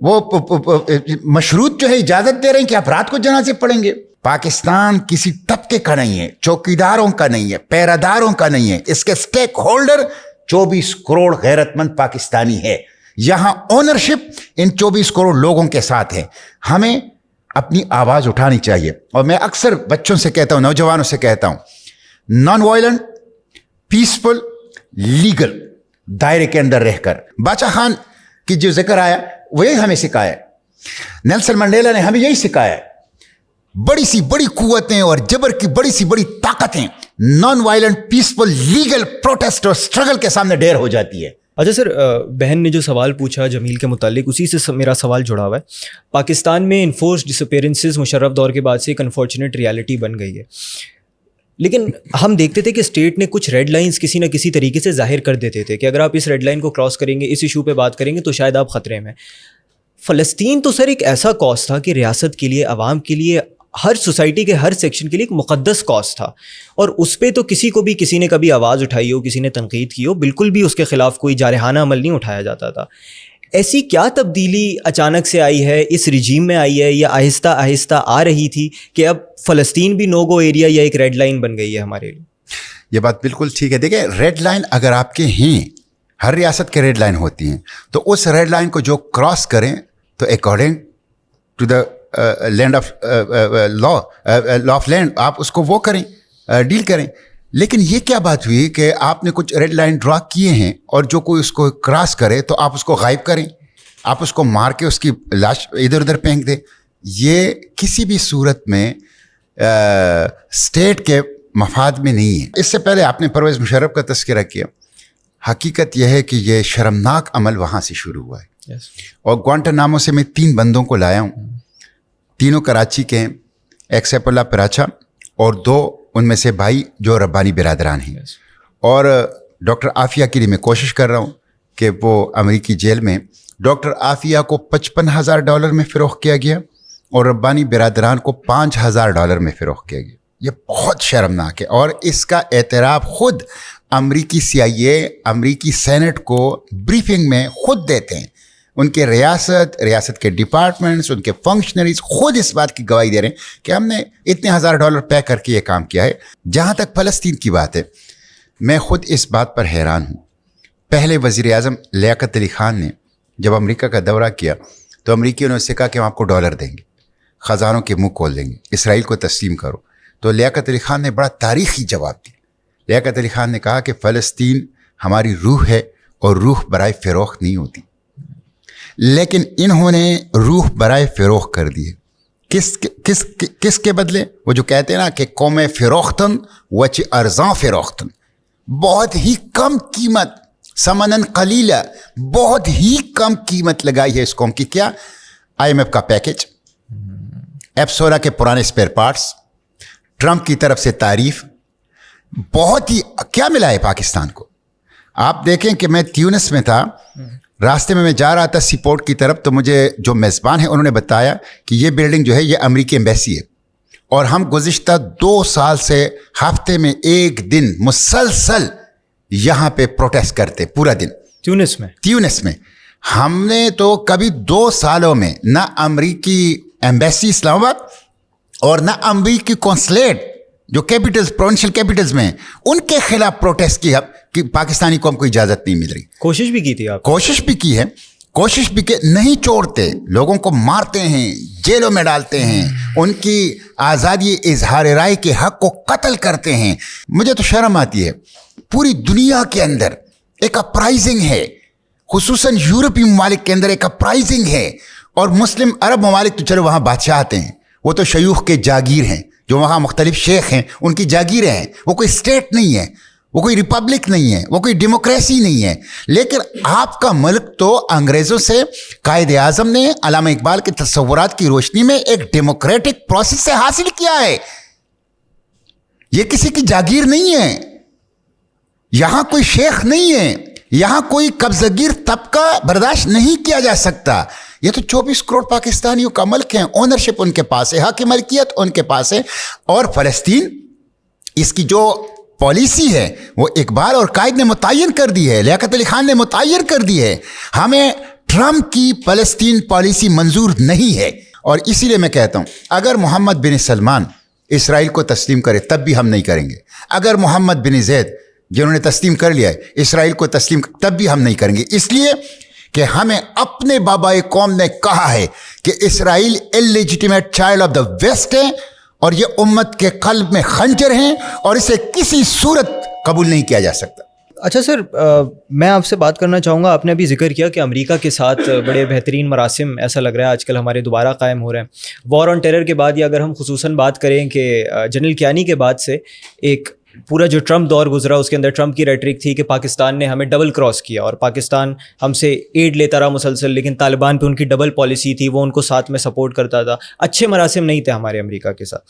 وہ مشروط جو ہے اجازت دے رہے ہیں کہ آپ رات کو جنازے پڑھیں گے. پاکستان کسی طبقے کا نہیں ہے, چوکیداروں کا نہیں ہے, پیراداروں کا نہیں ہے. اس کے سٹیک ہولڈر 24 کروڑ غیرت مند پاکستانی ہے. یہاں اونرشپ ان 24 کروڑ لوگوں کے ساتھ ہے. ہمیں اپنی آواز اٹھانی چاہیے. اور میں اکثر بچوں سے کہتا ہوں, نوجوانوں سے کہتا ہوں, نان وائلنٹ, پیسفل, لیگل دائرے کے اندر رہ کر. باچا خان کی جو ذکر آیا وہی ہمیں سکھایا ہے. نیلسن منڈیلا نے ہمیں یہی سکھایا ہے. بڑی سی بڑی قوتیں اور جبر کی بڑی سی بڑی طاقتیں non violent, peaceful, legal protest اور اسٹرگل کے سامنے ڈیر ہو جاتی ہے. اچھا سر, بہن نے جو سوال پوچھا جمیل کے متعلق, اسی سے میرا سوال جڑا ہوا ہے. پاکستان میں انفورس ڈس اپیرنسز مشرف دور کے بعد سے ایک انفارچونیٹ ریالٹی بن گئی ہے, لیکن ہم دیکھتے تھے کہ اسٹیٹ نے کچھ ریڈ لائنز کسی نہ کسی طریقے سے ظاہر کر دیتے تھے کہ اگر آپ اس ریڈ لائن کو کراس کریں گے, اس ایشو پہ بات کریں گے تو شاید آپ خطرے میں. فلسطین تو سر ایک ایسا کاز تھا کہ ریاست کے لیے, عوام کے لیے, ہر سوسائٹی کے ہر سیکشن کے لیے ایک مقدس کاز تھا, اور اس پہ تو کسی کو بھی کسی نے کبھی آواز اٹھائی ہو, کسی نے تنقید کی ہو, بالکل بھی اس کے خلاف کوئی جارحانہ عمل نہیں اٹھایا جاتا تھا. ایسی کیا تبدیلی اچانک سے آئی ہے, اس رجیم میں آئی ہے, یا آہستہ آہستہ آ رہی تھی کہ اب فلسطین بھی نو گو ایریا یا ایک ریڈ لائن بن گئی ہے ہمارے لیے؟ یہ بات بالکل ٹھیک ہے. دیکھیں, ریڈ لائن اگر آپ کے ہیں, ہر ریاست کے ریڈ لائن ہوتی ہیں, تو اس ریڈ لائن کو جو کراس کریں تو according to the land of law of land آپ اس کو وہ کریں, ڈیل کریں. لیکن یہ کیا بات ہوئی کہ آپ نے کچھ ریڈ لائن ڈرا کیے ہیں اور جو کوئی اس کو کراس کرے تو آپ اس کو غائب کریں, آپ اس کو مار کے اس کی لاش ادھر ادھر پھینک دیں. یہ کسی بھی صورت میں اسٹیٹ کے مفاد میں نہیں ہے. اس سے پہلے آپ نے پرویز مشرف کا تذکرہ کیا. حقیقت یہ ہے کہ یہ شرمناک عمل وہاں سے شروع ہوا ہے. اور گوانٹانامو سے میں 3 بندوں کو لایا ہوں, تینوں کراچی کے ہیں, ایک سیف اللہ پراچا اور 2 ان میں سے بھائی جو ربانی برادران ہیں. اور ڈاکٹر عافیہ کے لیے میں کوشش کر رہا ہوں کہ وہ امریکی جیل میں ڈاکٹر عافیہ کو $55,000 میں فروخت کیا گیا اور ربانی برادران کو $5,000 میں فروخت کیا گیا. یہ بہت شرمناک ہے, اور اس کا اعتراف خود امریکی CIA, امریکی سینٹ کو بریفنگ میں خود دیتے ہیں. ان کے ریاست کے ڈپارٹمنٹس, ان کے فنکشنریز خود اس بات کی گواہی دے رہے ہیں کہ ہم نے اتنے $1,000 پے کر کے یہ کام کیا ہے. جہاں تک فلسطین کی بات ہے, میں خود اس بات پر حیران ہوں. پہلے وزیر اعظم لیاقت علی خان نے جب امریکہ کا دورہ کیا تو امریکیوں نے اس سے کہا کہ ہم آپ کو $, دیں گے, خزانوں کے منہ کھول دیں گے, اسرائیل کو تسلیم کرو. تو لیاقت علی خان نے بڑا تاریخی جواب دیا. لیاقت علی خان نے کہا کہ فلسطین ہماری روح ہے اور روح برائے فروخت نہیں ہوتی. لیکن انہوں نے روح برائے فروخت کر دی. کس کے بدلے؟ وہ جو کہتے ہیں نا کہ قوم فروختن وچ ارزاں فروختن, بہت ہی کم قیمت, سمنن قلیلہ, بہت ہی کم قیمت لگائی ہے اس قوم کی. کیا؟ IMF کا پیکج, F16 کے پرانے اسپیئر پارٹس, ٹرمپ کی طرف سے تعریف, بہت ہی کیا ملا ہے پاکستان کو. آپ دیکھیں کہ میں تیونس میں تھا, راستے میں جا رہا تھا سی پورٹ کی طرف, تو مجھے جو میزبان ہیں انہوں نے بتایا کہ یہ بلڈنگ جو ہے یہ امریکی ایمبیسی ہے, اور ہم گزشتہ 2 سال سے ہفتے میں 1 دن مسلسل یہاں پہ پروٹیسٹ کرتے, پورا دن. تیونس میں ہم نے تو کبھی 2 سالوں میں نہ امریکی ایمبیسی اسلام آباد اور نہ امریکی کونسلیٹ جو کیپٹلز, پروونشل کیپٹلز میں ہیں, ان کے خلاف پروٹیسٹ کی کہ پاکستانی قوم کو اجازت نہیں مل رہی. کوشش بھی کی تھی آپ؟ کوشش بھی کی ہے, کوشش بھی کہ نہیں چھوڑتے, لوگوں کو مارتے ہیں, جیلوں میں ڈالتے ہیں, ان کی آزادی اظہار رائے کے حق کو قتل کرتے ہیں. مجھے تو شرم آتی ہے. پوری دنیا کے اندر ایک اپرائزنگ ہے, خصوصاً یورپی ممالک کے اندر ایک اپرائزنگ ہے, اور مسلم عرب ممالک تو چلو وہاں بادشاہ آتے ہیں, وہ تو شیوخ کے جاگیر ہیں, جو وہاں مختلف شیخ ہیں ان کی جاگیریں ہیں, وہ کوئی اسٹیٹ نہیں ہے, وہ کوئی ریپبلک نہیں ہے, وہ کوئی ڈیموکریسی نہیں ہے. لیکن آپ کا ملک تو انگریزوں سے قائد اعظم نے علامہ اقبال کے تصورات کی روشنی میں ایک ڈیموکریٹک پروسیس سے حاصل کیا ہے. یہ کسی کی جاگیر نہیں ہے, یہاں کوئی شیخ نہیں ہے, یہاں کوئی قبضہ گیر طبقہ برداشت نہیں کیا جا سکتا. یہ تو 24 کروڑ پاکستانیوں کا ملک ہے, اونرشپ ان کے پاس ہے, حق ملکیت ان کے پاس ہے. اور فلسطین, اس کی جو پالیسی ہے وہ اقبال اور قائد نے متعین کر دی ہے, لیاقت علی خان نے متعین کر دی ہے. ہمیں ٹرمپ کی فلسطین پالیسی منظور نہیں ہے. اور اسی لیے میں کہتا ہوں اگر محمد بن سلمان اسرائیل کو تسلیم کرے تب بھی ہم نہیں کریں گے. اگر محمد بن زید جنہوں نے تسلیم کر لیا ہے اسرائیل کو تسلیم تب بھی ہم نہیں کریں گے. اس لیے کہ ہمیں اپنے بابائے قوم نے کہا ہے کہ اسرائیل اللیجیٹیمیٹ چائلڈ آف دا ویسٹ ہے اور یہ امت کے قلب میں خنجر ہیں اور اسے کسی صورت قبول نہیں کیا جا سکتا. اچھا سر، میں آپ سے بات کرنا چاہوں گا. آپ نے ابھی ذکر کیا کہ امریکہ کے ساتھ بڑے بہترین مراسم ایسا لگ رہا ہے آج کل ہمارے دوبارہ قائم ہو رہے ہیں. وار آن ٹیرر کے بعد، یا اگر ہم خصوصاً بات کریں کہ جنرل کیانی کے بعد سے ایک پورا جو ٹرمپ دور گزرا اس کے اندر ٹرمپ کی ریٹرک تھی کہ پاکستان نے ہمیں ڈبل کراس کیا اور پاکستان ہم سے ایڈ لیتا رہا مسلسل، لیکن طالبان پہ ان کی ڈبل پالیسی تھی، وہ ان کو ساتھ میں سپورٹ کرتا تھا. اچھے مراسم نہیں تھے ہمارے امریکہ کے ساتھ.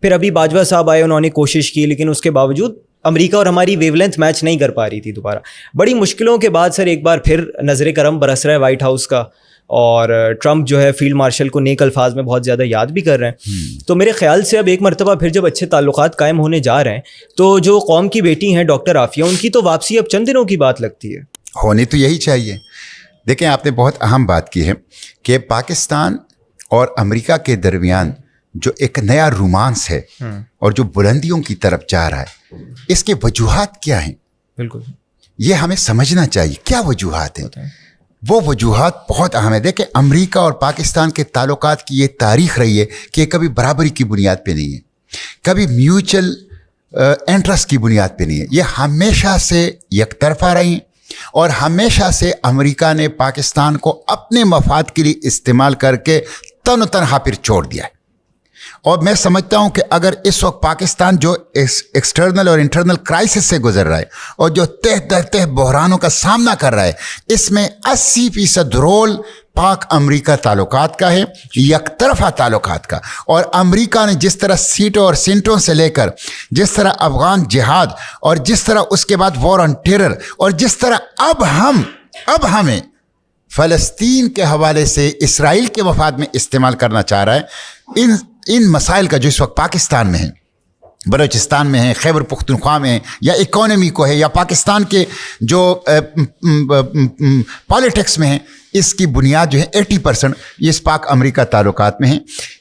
پھر ابھی باجوہ صاحب آئے، انہوں نے کوشش کی، لیکن اس کے باوجود امریکہ اور ہماری ویو لینتھ میچ نہیں کر پا رہی تھی. دوبارہ بڑی مشکلوں کے بعد سر ایک بار پھر نظر کرم برس رہا ہے وائٹ ہاؤس کا، اور ٹرمپ جو ہے فیلڈ مارشل کو نیک الفاظ میں بہت زیادہ یاد بھی کر رہے ہیں. تو میرے خیال سے اب ایک مرتبہ پھر جب اچھے تعلقات قائم ہونے جا رہے ہیں تو جو قوم کی بیٹی ہیں ڈاکٹر عافیہ، ان کی تو واپسی اب چند دنوں کی بات لگتی ہے. ہونی تو یہی چاہیے. دیکھیں آپ نے بہت اہم بات کی ہے کہ پاکستان اور امریکہ کے درمیان جو ایک نیا رومانس ہے اور جو بلندیوں کی طرف جا رہا ہے، اس کے وجوہات کیا ہیں؟ بالکل یہ ہمیں سمجھنا چاہیے. کیا وجوہات ہیں؟ وہ وجوہات بہت اہم ہے. دیکھیں امریکہ اور پاکستان کے تعلقات کی یہ تاریخ رہی ہے کہ یہ کبھی برابری کی بنیاد پہ نہیں ہے، کبھی میوچل انٹرسٹ کی بنیاد پہ نہیں ہے. یہ ہمیشہ سے یک طرفہ رہی ہیں اور ہمیشہ سے امریکہ نے پاکستان کو اپنے مفاد کے لیے استعمال کر کے تن و تنہا پھر چھوڑ دیا ہے. اور میں سمجھتا ہوں کہ اگر اس وقت پاکستان جو ایکسٹرنل اور انٹرنل کرائسس سے گزر رہا ہے اور جو تہ در تہ بحرانوں کا سامنا کر رہا ہے، اس میں 80% رول پاک امریکہ تعلقات کا ہے، یک طرفہ تعلقات کا. اور امریکہ نے جس طرح سیٹوں اور سینٹوں سے لے کر جس طرح افغان جہاد اور جس طرح اس کے بعد وار آن ٹیرر اور جس طرح اب ہمیں فلسطین کے حوالے سے اسرائیل کے مفاد میں استعمال کرنا چاہ رہا ہے، ان مسائل کا جو اس وقت پاکستان میں ہیں، بلوچستان میں ہیں، خیبر پختونخوا میں ہیں، یا اکانومی کو ہے یا پاکستان کے جو پالیٹکس میں ہیں، اس کی بنیاد جو ہے 80% یہ اس پاک امریکہ تعلقات میں ہیں.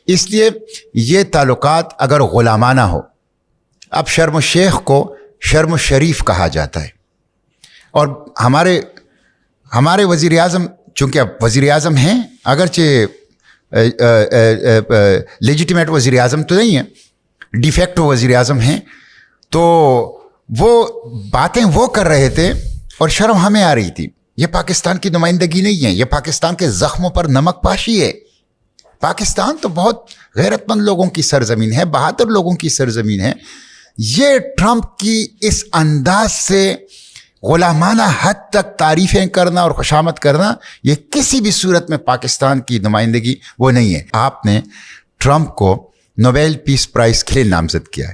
اس لیے یہ تعلقات اگر غلامانہ ہو، اب شرم الشیخ کو شرم الشریف کہا جاتا ہے، اور ہمارے وزیر اعظم چونکہ اب وزیر اعظم ہیں، اگرچہ لیجیٹیمیٹ وزیر اعظم تو نہیں ہیں، ڈی فیکٹو وزیر اعظم ہیں، تو وہ باتیں وہ کر رہے تھے اور شرم ہمیں آ رہی تھی. یہ پاکستان کی نمائندگی نہیں ہے، یہ پاکستان کے زخموں پر نمک پاشی ہے. پاکستان تو بہت غیرت مند لوگوں کی سرزمین ہے، بہادر لوگوں کی سرزمین ہے. یہ ٹرمپ کی اس انداز سے غلامانہ حد تک تعریفیں کرنا اور خوشامد کرنا، یہ کسی بھی صورت میں پاکستان کی نمائندگی وہ نہیں ہے. آپ نے ٹرمپ کو نوبیل پیس پرائز کے لیے نامزد کیا ہے.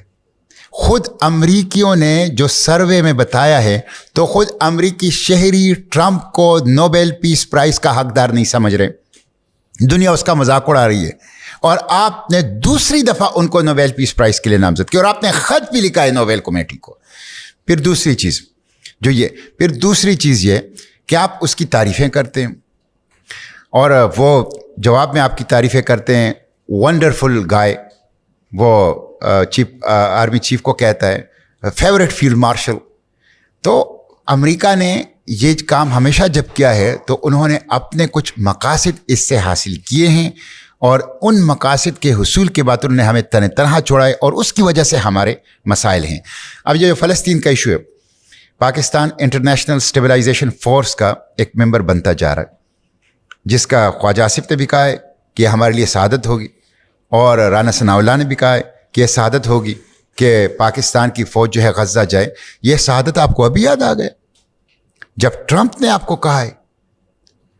خود امریکیوں نے جو سروے میں بتایا ہے تو خود امریکی شہری ٹرمپ کو نوبیل پیس پرائز کا حقدار نہیں سمجھ رہے. دنیا اس کا مذاق اڑا رہی ہے، اور آپ نے دوسری دفعہ ان کو نوبیل پیس پرائز کے لیے نامزد کیا، اور آپ نے خط بھی لکھا ہے نوبیل کمیٹی کو. پھر دوسری چیز یہ کہ آپ اس کی تعریفیں کرتے ہیں، اور وہ جواب میں آپ کی تعریفیں کرتے ہیں ونڈرفل گائے. وہ آرمی چیف کو کہتا ہے فیوریٹ فیلڈ مارشل. تو امریکہ نے یہ کام ہمیشہ جب کیا ہے تو انہوں نے اپنے کچھ مقاصد اس سے حاصل کیے ہیں، اور ان مقاصد کے حصول کے بعد انہوں نے ہمیں تنہا چھوڑا ہے، اور اس کی وجہ سے ہمارے مسائل ہیں. اب یہ جو فلسطین کا ایشو ہے، پاکستان انٹرنیشنل اسٹیبلائزیشن فورس کا ایک ممبر بنتا جا رہا ہے، جس کا خواجہ آصف نے بھی کہا ہے کہ ہمارے لیے سعادت ہوگی، اور رانا ثناء اللہ نے بھی کہا ہے کہ یہ سعادت ہوگی کہ پاکستان کی فوج جو ہے غزہ جائے. یہ سعادت آپ کو ابھی یاد آ گیا جب ٹرمپ نے آپ کو کہا ہے.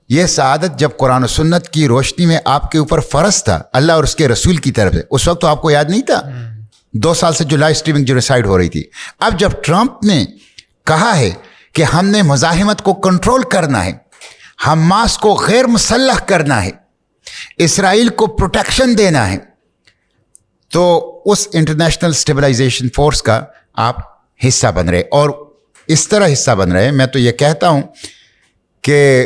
یہ سعادت جب قرآن و سنت کی روشنی میں آپ کے اوپر فرض تھا اللہ اور اس کے رسول کی طرف سے، اس وقت تو آپ کو یاد نہیں تھا. 2 سال سے جو لائیو اسٹریمنگ جینوسائیڈ ہو رہی تھی. اب جب ٹرمپ نے کہا ہے کہ ہم نے مزاحمت کو کنٹرول کرنا ہے، حماس کو غیر مسلح کرنا ہے، اسرائیل کو پروٹیکشن دینا ہے، تو اس انٹرنیشنل اسٹیبلائزیشن فورس کا آپ حصہ بن رہے، اور اس طرح حصہ بن رہے. میں تو یہ کہتا ہوں کہ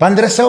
1500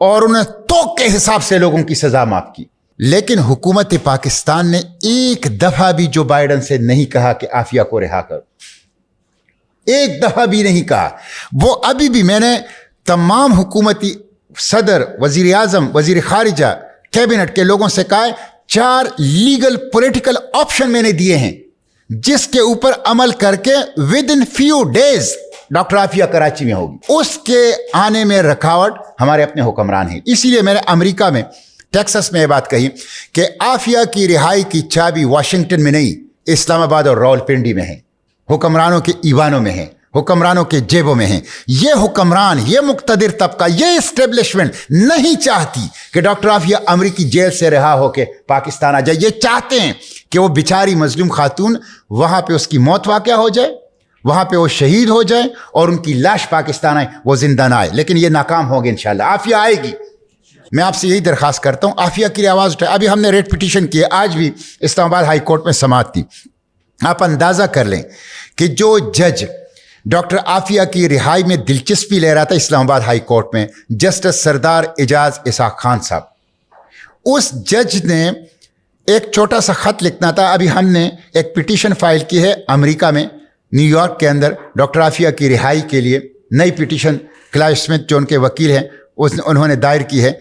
اور انہیں توق کے حساب سے لوگوں کی سزا معاف کی. لیکن حکومت پاکستان نے ایک دفعہ بھی جو بائیڈن سے نہیں کہا کہ عافیہ کو رہا کرو, ایک دفعہ بھی نہیں کہا. وہ ابھی بھی, میں نے تمام حکومتی صدر, وزیر اعظم, وزیر خارجہ, کیبنٹ کے لوگوں سے کہا ہے 4 لیگل پولیٹیکل آپشن میں نے دیے ہیں جس کے اوپر عمل کر کے within few days doctor Aafia Karachi میں ہوگی. اس کے آنے میں رکاوٹ ہمارے اپنے حکمران ہیں. اسی لیے میں نے امریکہ میں ٹیکسس میں یہ بات کہی کہ عافیہ کی رہائی کی چابی واشنگٹن میں نہیں, اسلام آباد اور راولپنڈی میں ہے, حکمرانوں کے ایوانوں میں ہیں, حکمرانوں کے جیبوں میں ہیں. یہ حکمران, یہ مقتدر طبقہ, یہ اسٹیبلشمنٹ نہیں چاہتی کہ ڈاکٹر عافیہ امریکی جیل سے رہا ہو کے پاکستان آ جائے. یہ چاہتے ہیں کہ وہ بیچاری مظلوم خاتون وہاں پہ اس کی موت واقع ہو جائے, وہاں پہ وہ شہید ہو جائے اور ان کی لاش پاکستان آئے, وہ زندہ نہ آئے. لیکن یہ ناکام ہوگی انشاءاللہ. عافیہ آئے گی. میں آپ سے یہی درخواست کرتا ہوں, عافیہ کی آواز اٹھائے. ابھی ہم نے ریٹ پٹیشن کی ہے, آج بھی اسلام آباد ہائی کورٹ میں سماعت تھی. آپ اندازہ کر لیں کہ جو جج ڈاکٹر عافیہ کی رہائی میں دلچسپی لے رہا تھا اسلام آباد ہائی کورٹ میں, جسٹس سردار اعجاز اسحاق خان صاحب, اس جج نے ایک چھوٹا سا خط لکھنا تھا. ابھی ہم نے ایک پٹیشن فائل کی ہے امریکہ میں, نیو یارک کے اندر, ڈاکٹر عافیہ کی رہائی کے لیے نئی پٹیشن کلائف اسمتھ جو ان کے وکیل ہیں انہوں نے دائر کی ہے.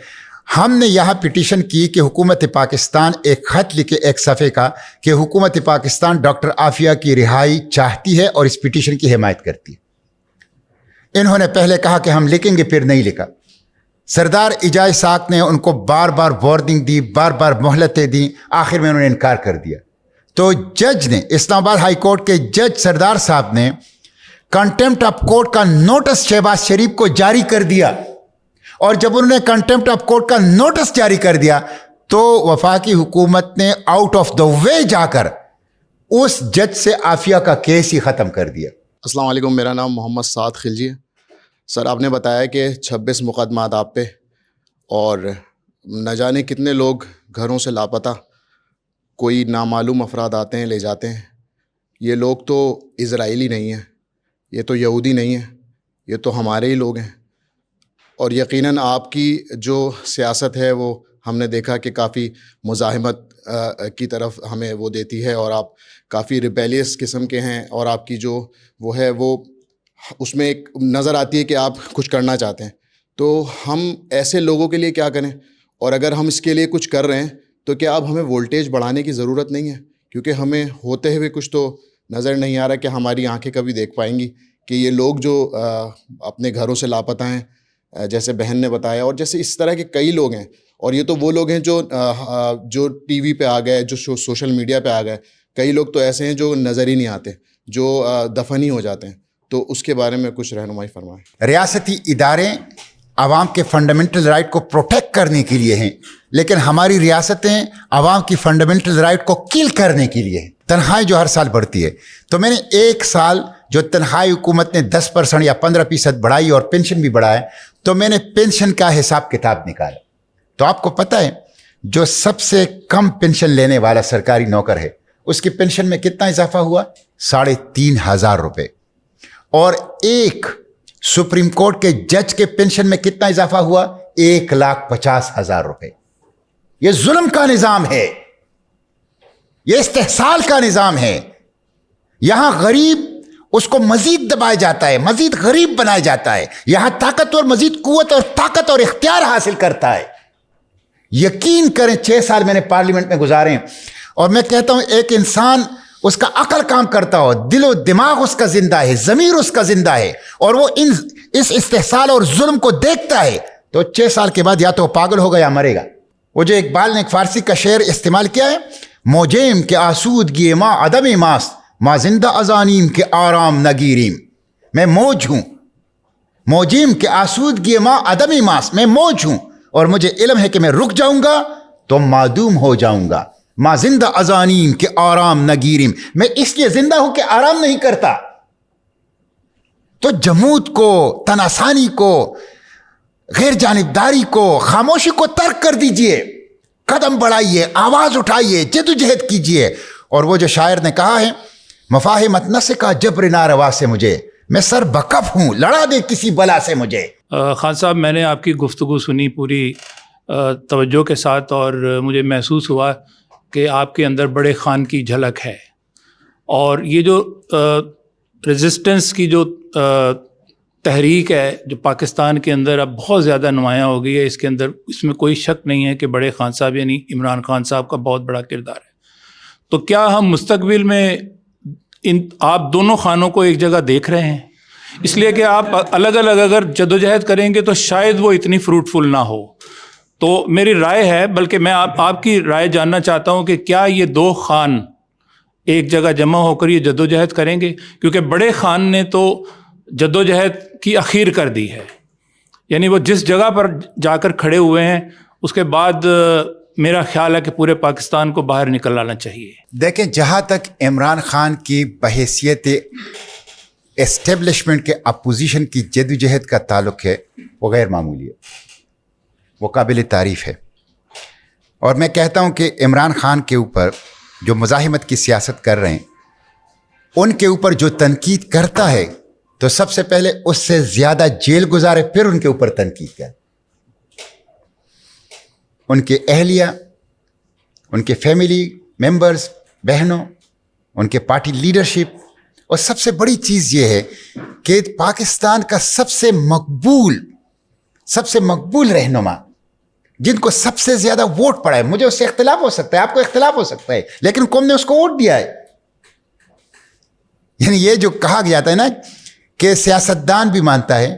ہم نے یہاں پٹیشن کی کہ حکومت پاکستان ایک خط لکھے ایک صفحے کا کہ حکومت پاکستان ڈاکٹر عافیہ کی رہائی چاہتی ہے اور اس پٹیشن کی حمایت کرتی ہے. انہوں نے پہلے کہا کہ ہم لکھیں گے, پھر نہیں لکھا. سردار اعجاز اسحاق نے ان کو بار بار وارننگ دی, بار بار مہلتیں دیں, آخر میں انہوں نے انکار کر دیا. تو جج نے, اسلام آباد ہائی کورٹ کے جج سردار صاحب نے کنٹمپٹ آف کورٹ کا نوٹس شہباز شریف کو جاری کر دیا. اور جب انہوں نے کنٹمپٹ آف کورٹ کا نوٹس جاری کر دیا تو وفاقی حکومت نے آؤٹ آف دا وے جا کر اس جج سے عافیہ کا کیس ہی ختم کر دیا. السلام علیکم, میرا نام محمد سعد خلجی ہے. سر, آپ نے بتایا کہ 26 مقدمات آپ پہ اور نہ جانے کتنے لوگ گھروں سے لاپتہ, کوئی نامعلوم افراد آتے ہیں لے جاتے ہیں. یہ لوگ تو اسرائیلی نہیں ہیں, یہ تو یہودی نہیں ہیں, یہ تو ہمارے ہی لوگ ہیں. اور یقیناً آپ کی جو سیاست ہے وہ ہم نے دیکھا کہ کافی مزاحمت کی طرف ہمیں وہ دیتی ہے, اور آپ کافی ریبیلیس قسم کے ہیں, اور آپ کی جو وہ ہے وہ اس میں ایک نظر آتی ہے کہ آپ کچھ کرنا چاہتے ہیں. تو ہم ایسے لوگوں کے لیے کیا کریں, اور اگر ہم اس کے لیے کچھ کر رہے ہیں تو کیا اب ہمیں وولٹیج بڑھانے کی ضرورت نہیں ہے, کیونکہ ہمیں ہوتے ہوئے کچھ تو نظر نہیں آ رہا کہ ہماری آنکھیں کبھی دیکھ پائیں گی کہ یہ لوگ جو اپنے گھروں سے لاپتہ ہیں, جیسے بہن نے بتایا, اور جیسے اس طرح کے کئی لوگ ہیں. اور یہ تو وہ لوگ ہیں جو ٹی وی پہ آ گئے, جو سوشل میڈیا پہ آ گئے. کئی لوگ تو ایسے ہیں جو نظر ہی نہیں آتے, جو دفن ہی ہو جاتے ہیں. تو اس کے بارے میں کچھ رہنمائی فرمائیں. ریاستی ادارے عوام کے فنڈامنٹل رائٹ کو پروٹیکٹ کرنے کے لیے ہیں, لیکن ہماری ریاستیں عوام کی فنڈامنٹل رائٹ کو کل کرنے کے لیے ہیں. تنخواہیں جو ہر سال بڑھتی ہے, تو میں نے ایک سال جو تنخواہ حکومت نے 10% یا 15% بڑھائی اور پینشن بھی بڑھائے, تو میں نے پینشن کا حساب کتاب نکالا. تو آپ کو پتہ ہے جو سب سے کم پینشن لینے والا سرکاری نوکر ہے, اس کی پینشن میں کتنا اضافہ ہوا؟ 3,500 روپے. اور ایک سپریم کورٹ کے جج کے پینشن میں کتنا اضافہ ہوا؟ 1,50,000 روپے. یہ ظلم کا نظام ہے, یہ استحصال کا نظام ہے. یہاں غریب اس کو مزید دبایا جاتا ہے, مزید غریب بنایا جاتا ہے. یہاں طاقتور مزید قوت اور طاقت اور اختیار حاصل کرتا ہے. یقین کریں 6 سال میں نے پارلیمنٹ میں گزارے, اور میں کہتا ہوں ایک انسان اس کا عقل کام کرتا ہو, دل و دماغ اس کا زندہ ہے, ضمیر اس کا زندہ ہے, اور وہ اس استحصال اور ظلم کو دیکھتا ہے, تو 6 سال کے بعد یا تو وہ پاگل ہوگا یا مرے گا. وہ جو اقبال نے ایک فارسی کا شعر استعمال کیا ہے, موجیم کے آسودگی ما عدم ماست, ما زندہ ازانیم کے آرام نگیریم. میں موج ہوں, موجیم کے آسودگی ما عدم ماست, میں موج ہوں, اور مجھے علم ہے کہ میں رک جاؤں گا تو معدوم ہو جاؤں گا. ما زندہ ازانیم کے آرام نگیریم, میں اس لیے زندہ ہوں کہ آرام نہیں کرتا. تو جمود کو, تناسانی کو, غیر جانبداری کو, خاموشی کو ترک کر دیجئے, قدم بڑھائیے, آواز اٹھائیے, جدوجہد کیجئے. اور وہ جو شاعر نے کہا ہے, مفاہمت نہ سکا جبر ناروا سے مجھے, میں سر بکف ہوں, لڑا دے کسی بلا سے مجھے. خان صاحب, میں نے آپ کی گفتگو سنی پوری توجہ کے ساتھ, اور مجھے محسوس ہوا کہ آپ کے اندر بڑے خان کی جھلک ہے. اور یہ جو ریزسٹنس کی جو تحریک ہے جو پاکستان کے اندر اب بہت زیادہ نمایاں ہو گئی ہے, اس میں کوئی شک نہیں ہے کہ بڑے خان صاحب یعنی عمران خان صاحب کا بہت بڑا کردار ہے. تو کیا ہم مستقبل میں آپ دونوں خانوں کو ایک جگہ دیکھ رہے ہیں؟ اس لیے کہ آپ الگ الگ اگر جدوجہد کریں گے تو شاید وہ اتنی فروٹفل نہ ہو. تو میری رائے ہے, بلکہ میں آپ کی رائے جاننا چاہتا ہوں کہ کیا یہ دو خان ایک جگہ جمع ہو کر یہ جدوجہد کریں گے؟ کیونکہ بڑے خان نے تو جدوجہد کی اخیر کر دی ہے, یعنی وہ جس جگہ پر جا کر کھڑے ہوئے ہیں اس کے بعد میرا خیال ہے کہ پورے پاکستان کو باہر نکل آنا چاہیے. دیکھیں, جہاں تک عمران خان کی بحیثیت اسٹیبلشمنٹ کے اپوزیشن کی جدوجہد کا تعلق ہے, وہ غیر معمولی ہے, وہ قابل تعریف ہے. اور میں کہتا ہوں کہ عمران خان کے اوپر جو مزاحمت کی سیاست کر رہے ہیں, ان کے اوپر جو تنقید کرتا ہے تو سب سے پہلے اس سے زیادہ جیل گزارے, پھر ان کے اوپر تنقید کرے. ان کے اہلیہ, ان کے فیملی ممبرز, بہنوں, ان کے پارٹی لیڈرشپ, اور سب سے بڑی چیز یہ ہے کہ پاکستان کا سب سے مقبول رہنما جن کو سب سے زیادہ ووٹ پڑا ہے, مجھے اس سے اختلاف ہو سکتا ہے, آپ کو اختلاف ہو سکتا ہے, لیکن قوم نے اس کو ووٹ دیا ہے. یعنی یہ جو کہا گیا تھا نا کہ سیاستدان بھی مانتا ہے,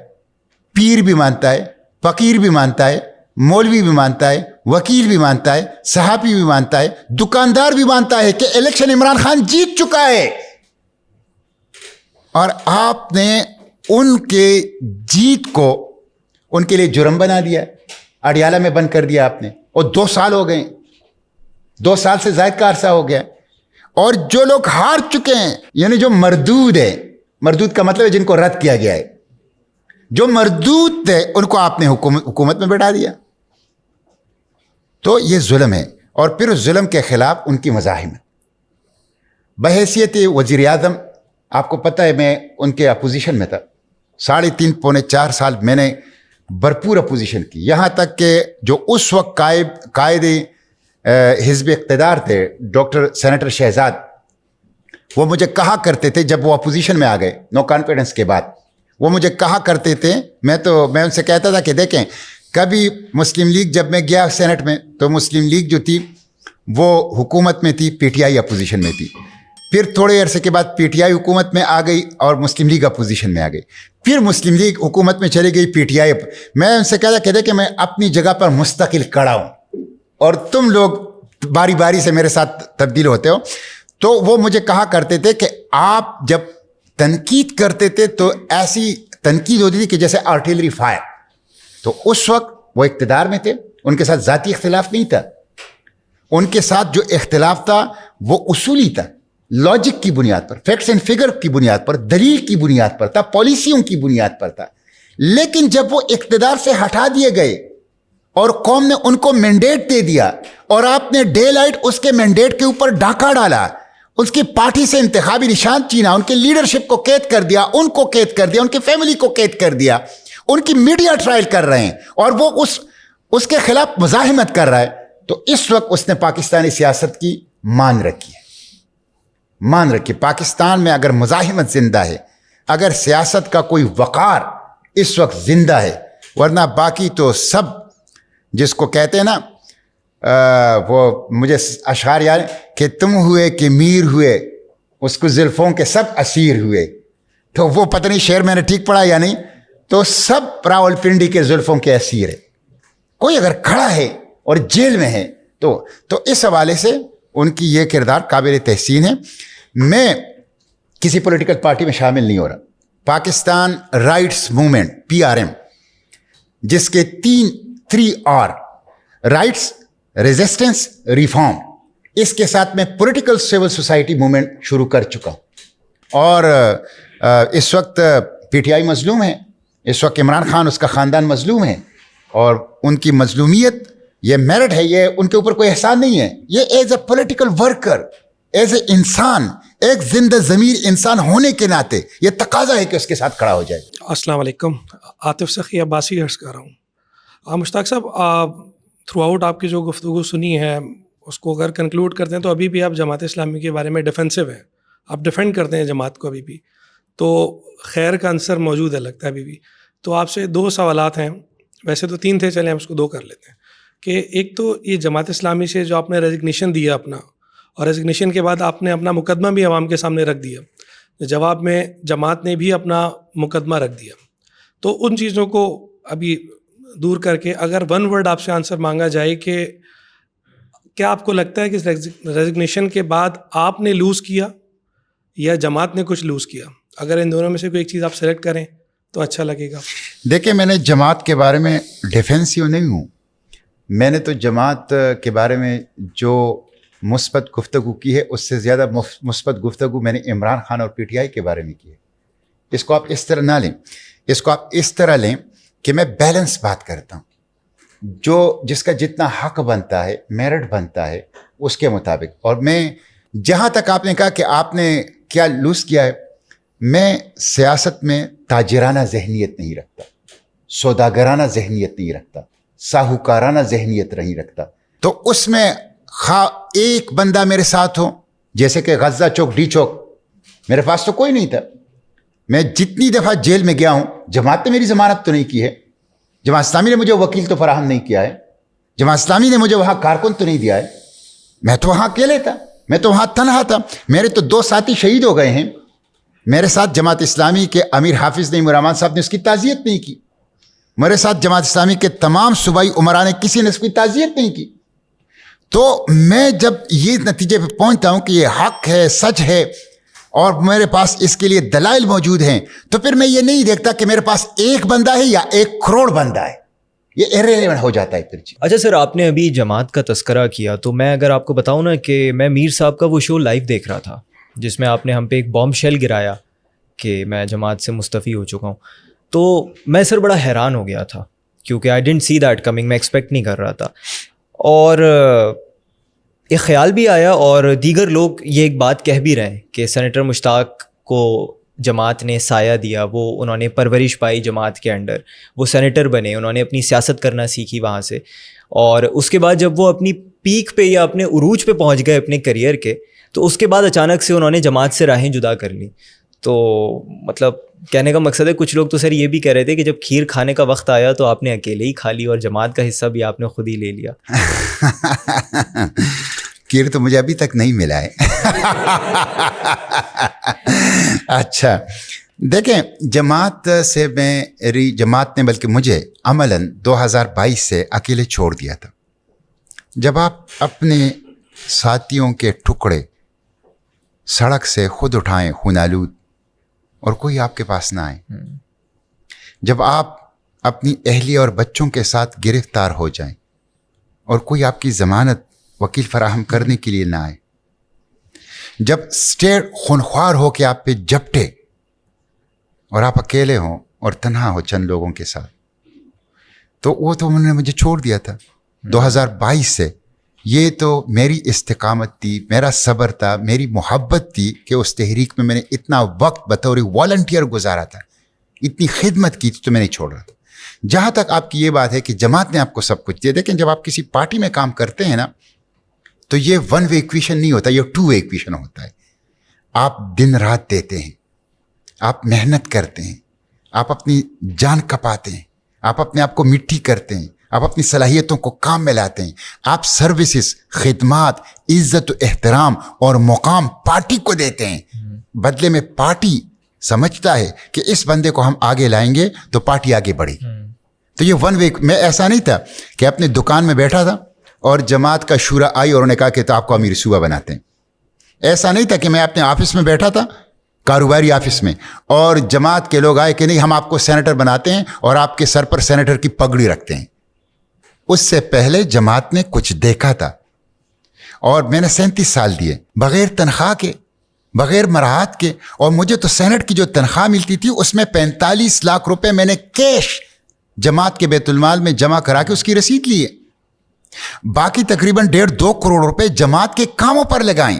پیر بھی مانتا ہے, فقیر بھی مانتا ہے, مولوی بھی مانتا ہے, وکیل بھی مانتا ہے, صحافی بھی مانتا ہے, دکاندار بھی مانتا ہے کہ الیکشن عمران خان جیت چکا ہے. اور آپ نے ان کے جیت کو ان کے لیے جرم بنا دیا, اڈیالہ میں بند کر دیا آپ نے, اور 2 سال ہو گئے, 2 سال سے زائد کا عرصہ ہو گیا. اور جو لوگ ہار چکے ہیں, یعنی جو مردود ہے, مردود کا مطلب ہے جن کو رد کیا گیا ہے, جو مردود تھے ان کو آپ نے حکومت میں بٹھا دیا. تو یہ ظلم ہے, اور پھر اس ظلم کے خلاف ان کی مزاحمت. بحیثیت وزیر اعظم, آپ کو پتہ ہے میں ان کے اپوزیشن میں تھا, 3.5 پونے 4 سال میں نے بھرپور اپوزیشن کی, یہاں تک کہ جو اس وقت قائد حزب اقتدار تھے ڈاکٹر سینیٹر شہزاد, وہ مجھے کہا کرتے تھے جب وہ اپوزیشن میں آ گئے نو کانفیڈنس کے بعد, وہ مجھے کہا کرتے تھے, میں ان سے کہتا تھا کہ دیکھیں, کبھی مسلم لیگ جب میں گیا سینٹ میں تو مسلم لیگ جو تھی وہ حکومت میں تھی, پی ٹی آئی اپوزیشن میں تھی. پھر تھوڑے عرصے کے بعد پی ٹی آئی حکومت میں آ گئی اور مسلم لیگ اپوزیشن میں آ گئی. پھر مسلم لیگ حکومت میں چلی گئی, پی ٹی آئی. میں ان سے کہتا کہ دیکھیں میں اپنی جگہ پر مستقل کھڑا ہوں اور تم لوگ باری باری سے میرے ساتھ تبدیل ہوتے ہو. تو وہ مجھے کہا کرتے تھے کہ آپ جب تنقید کرتے تھے تو ایسی تنقید ہوتی تھی کہ جیسے آرٹلری فائر. تو اس وقت وہ اقتدار میں تھے, ان کے ساتھ ذاتی اختلاف نہیں تھا, ان کے ساتھ جو اختلاف تھا وہ اصولی تھا, لاجک کی بنیاد پر, فیکٹس اینڈ فگر کی بنیاد پر, دلیل کی بنیاد پر تھا, پالیسیوں کی بنیاد پر تھا. لیکن جب وہ اقتدار سے ہٹا دیے گئے اور قوم نے ان کو مینڈیٹ دے دیا اور آپ نے ڈے لائٹ اس کے مینڈیٹ کے اوپر ڈاکہ ڈالا, اس کی پارٹی سے انتخابی نشان چینا, ان کے لیڈرشپ کو قید کر دیا, ان کو قید کر دیا, ان کی فیملی کو قید کر دیا, ان کی میڈیا ٹرائل کر رہے ہیں اور وہ اس کے خلاف مزاحمت کر رہا ہے, تو اس وقت اس نے پاکستانی سیاست کی مان رکھی ہے. پاکستان میں اگر مزاحمت زندہ ہے, اگر سیاست کا کوئی وقار اس وقت زندہ ہے, ورنہ باقی تو سب جس کو کہتے ہیں نا, وہ مجھے اشعار یاد کہ تم ہوئے کہ میر ہوئے, اس کو زلفوں کے سب اسیر ہوئے. تو وہ پتہ نہیں شعر میں نے ٹھیک پڑھا یا نہیں, تو سب راول پنڈی کے زلفوں کے اسیر ہے. کوئی اگر کھڑا ہے اور جیل میں ہے تو اس حوالے سے ان کی یہ کردار قابل تحسین ہے. میں کسی پولیٹیکل پارٹی میں شامل نہیں ہو رہا. پاکستان رائٹس موومنٹ PRM, جس کے 3 R, رائٹس, ریزسٹنس, ریفارم, اس کے ساتھ میں پولیٹیکل سول سوسائٹی موومنٹ شروع کر چکا ہوں. اور اس وقت PTI مظلوم ہے, اس وقت عمران خان اس کا خاندان مظلوم ہے, اور ان کی مظلومیت یہ میرٹ ہے, یہ ان کے اوپر کوئی احسان نہیں ہے. یہ as a political worker, as a انسان ایک زندہ ضمیر انسان ہونے کے ناطے یہ تقاضا ہے کہ اس کے ساتھ کھڑا ہو جائے. السلام علیکم. عاطف سخی عباسی عرض کر رہا ہوں. مشتاق صاحب، تھرو آؤٹ آپ کی جو گفتگو سنی ہے اس کو اگر کنکلوڈ کرتے ہیں تو ابھی بھی آپ جماعت اسلامی کے بارے میں ڈیفینسو ہیں، آپ ڈیفینڈ کرتے ہیں جماعت کو ابھی بھی، تو خیر کا عنصر موجود ہے لگتا ہے ابھی بھی. تو آپ سے 2 سوالات ہیں، ویسے تو 3 تھے، چلیں ہم اس کو 2 کر لیتے ہیں. کہ ایک تو یہ جماعت اسلامی سے جو آپ نے ریزگنیشن دیا اپنا، اور ریزگنیشن کے بعد آپ نے اپنا مقدمہ بھی عوام کے سامنے رکھ دیا، جواب میں جماعت نے بھی اپنا مقدمہ رکھ دیا. تو ان چیزوں کو ابھی دور کر کے اگر 1 ورڈ آپ سے آنسر مانگا جائے کہ کیا آپ کو لگتا ہے کہ ریزگنیشن کے بعد آپ نے لوز کیا یا جماعت نے کچھ لوز کیا؟ اگر ان دونوں میں سے کوئی ایک چیز آپ سلیکٹ کریں تو اچھا لگے گا. دیکھیں، میں نے جماعت کے بارے میں ڈیفینسیو نہیں ہوں. میں نے تو جماعت کے بارے میں جو مثبت گفتگو کی ہے اس سے زیادہ مثبت گفتگو میں نے عمران خان اور پی ٹی آئی کے بارے میں کی ہے. اس کو آپ اس طرح نہ لیں، اس کو آپ اس طرح لیں کہ میں بیلنس بات کرتا ہوں. جس کا جتنا حق بنتا ہے، میرٹ بنتا ہے، اس کے مطابق. اور میں جہاں تک آپ نے کہا کہ آپ نے کیا لوز کیا ہے، میں سیاست میں تاجرانہ ذہنیت نہیں رکھتا، سوداگرانہ ذہنیت نہیں رکھتا، ساہوکارانہ ذہنیت نہیں رکھتا. تو اس میں ایک بندہ میرے ساتھ ہو، جیسے کہ غزہ چوک، ڈی چوک، میرے پاس تو کوئی نہیں تھا. میں جتنی دفعہ جیل میں گیا ہوں، جماعت نے میری ضمانت تو نہیں کی ہے، جماعت اسلامی نے مجھے وکیل تو فراہم نہیں کیا ہے، جماعت اسلامی نے مجھے وہاں کارکن تو نہیں دیا ہے. میں تو وہاں اکیلے تھا، میں تو وہاں تنہا تھا. میرے تو 2 ساتھی شہید ہو گئے ہیں. میرے ساتھ جماعت اسلامی کے امیر حافظ نعیم الرحمان صاحب نے اس کی تعزیت نہیں کی. میرے ساتھ جماعت اسلامی کے تمام صوبائی عمرا نے کسی نے اس کی تعزیت نہیں کی. تو میں جب یہ نتیجے پہ پہنچتا ہوں کہ یہ حق ہے، سچ ہے، اور میرے پاس اس کے لیے دلائل موجود ہیں، تو پھر میں یہ نہیں دیکھتا کہ میرے پاس 1 بندہ ہے یا 1 کروڑ بندہ ہے. یہ ایریلیونٹ ہو جاتا ہے پھر. اچھا سر، آپ نے ابھی جماعت کا تذکرہ کیا، تو میں اگر آپ کو بتاؤں نا کہ میں میر صاحب کا وہ شو لائیو دیکھ رہا تھا جس میں آپ نے ہم پہ ایک بام شیل گرایا کہ میں جماعت سے مستعفی ہو چکا ہوں. تو میں سر بڑا حیران ہو گیا تھا کیونکہ I didn't see that coming, میں ایکسپیکٹ نہیں کر رہا تھا. اور ایک خیال بھی آیا، اور دیگر لوگ یہ ایک بات کہہ بھی رہے ہیں کہ سینیٹر مشتاق کو جماعت نے سایہ دیا، وہ انہوں نے پرورش پائی جماعت کے انڈر، وہ سینیٹر بنے، انہوں نے اپنی سیاست کرنا سیکھی وہاں سے. اور اس کے بعد جب وہ اپنی پیک پہ یا اپنے عروج پہ پہنچ گئے اپنے کریئر کے، تو اس کے بعد اچانک سے انہوں نے جماعت سے راہیں جدا کر لی. تو مطلب کہنے کا مقصد ہے، کچھ لوگ تو سر یہ بھی کہہ رہے تھے کہ جب کھیر کھانے کا وقت آیا تو آپ نے اکیلے ہی کھا لی اور جماعت کا حصہ بھی آپ نے خود ہی لے لیا. کھیر تو مجھے ابھی تک نہیں ملا ہے. اچھا دیکھیں، جماعت سے جماعت نے بلکہ مجھے عملاً 2022 سے اکیلے چھوڑ دیا تھا. جب آپ اپنے ساتھیوں کے ٹکڑے سڑک سے خود اٹھائیں خونالود اور کوئی آپ کے پاس نہ آئے، جب آپ اپنی اہلیہ اور بچوں کے ساتھ گرفتار ہو جائیں اور کوئی آپ کی ضمانت وکیل فراہم کرنے کے لیے نہ آئے، جب اسٹیٹ خونخوار ہو کے آپ پہ جپٹے اور آپ اکیلے ہوں اور تنہا ہو چند لوگوں کے ساتھ، تو وہ تو انہوں نے مجھے چھوڑ دیا تھا 2022 سے. یہ تو میری استقامت تھی، میرا صبر تھا، میری محبت تھی کہ اس تحریک میں نے اتنا وقت بطور والنٹیئر گزارا تھا، اتنی خدمت کی تھی، تو میں نہیں چھوڑ رہا تھا. جہاں تک آپ کی یہ بات ہے کہ جماعت نے آپ کو سب کچھ دیا، لیکن جب آپ کسی پارٹی میں کام کرتے ہیں نا، تو یہ 1 وے ایکویشن نہیں ہوتا، یہ 2 وے ایکویشن ہوتا ہے. آپ دن رات دیتے ہیں، آپ محنت کرتے ہیں، آپ اپنی جان کپاتے ہیں، آپ اپنے آپ کو مٹی کرتے ہیں، آپ اپنی صلاحیتوں کو کام میں لاتے ہیں، آپ سروسز، خدمات، عزت و احترام اور مقام پارٹی کو دیتے ہیں. بدلے میں پارٹی سمجھتا ہے کہ اس بندے کو ہم آگے لائیں گے تو پارٹی آگے بڑھے. تو یہ 1 وے. میں ایسا نہیں تھا کہ اپنے دکان میں بیٹھا تھا اور جماعت کا شورا آئی اور انہوں نے کہا کہ تو آپ کو امیر صوبہ بناتے ہیں. ایسا نہیں تھا کہ میں اپنے آفس میں بیٹھا تھا، کاروباری آفس میں، اور جماعت کے لوگ آئے کہ نہیں ہم آپ کو سینیٹر بناتے ہیں اور آپ کے سر پر سینیٹر کی پگڑی رکھتے ہیں. اس سے پہلے جماعت نے کچھ دیکھا تھا، اور میں نے 37 سال دیے بغیر تنخواہ کے، بغیر مراحت کے. اور مجھے تو سینٹ کی جو تنخواہ ملتی تھی اس میں 45 لاکھ روپے میں نے کیش جماعت کے بیت المال میں جمع کرا کے اس کی رسید لی ہے. باقی تقریباً 1.5-2 کروڑ روپے جماعت کے کاموں پر لگائیں.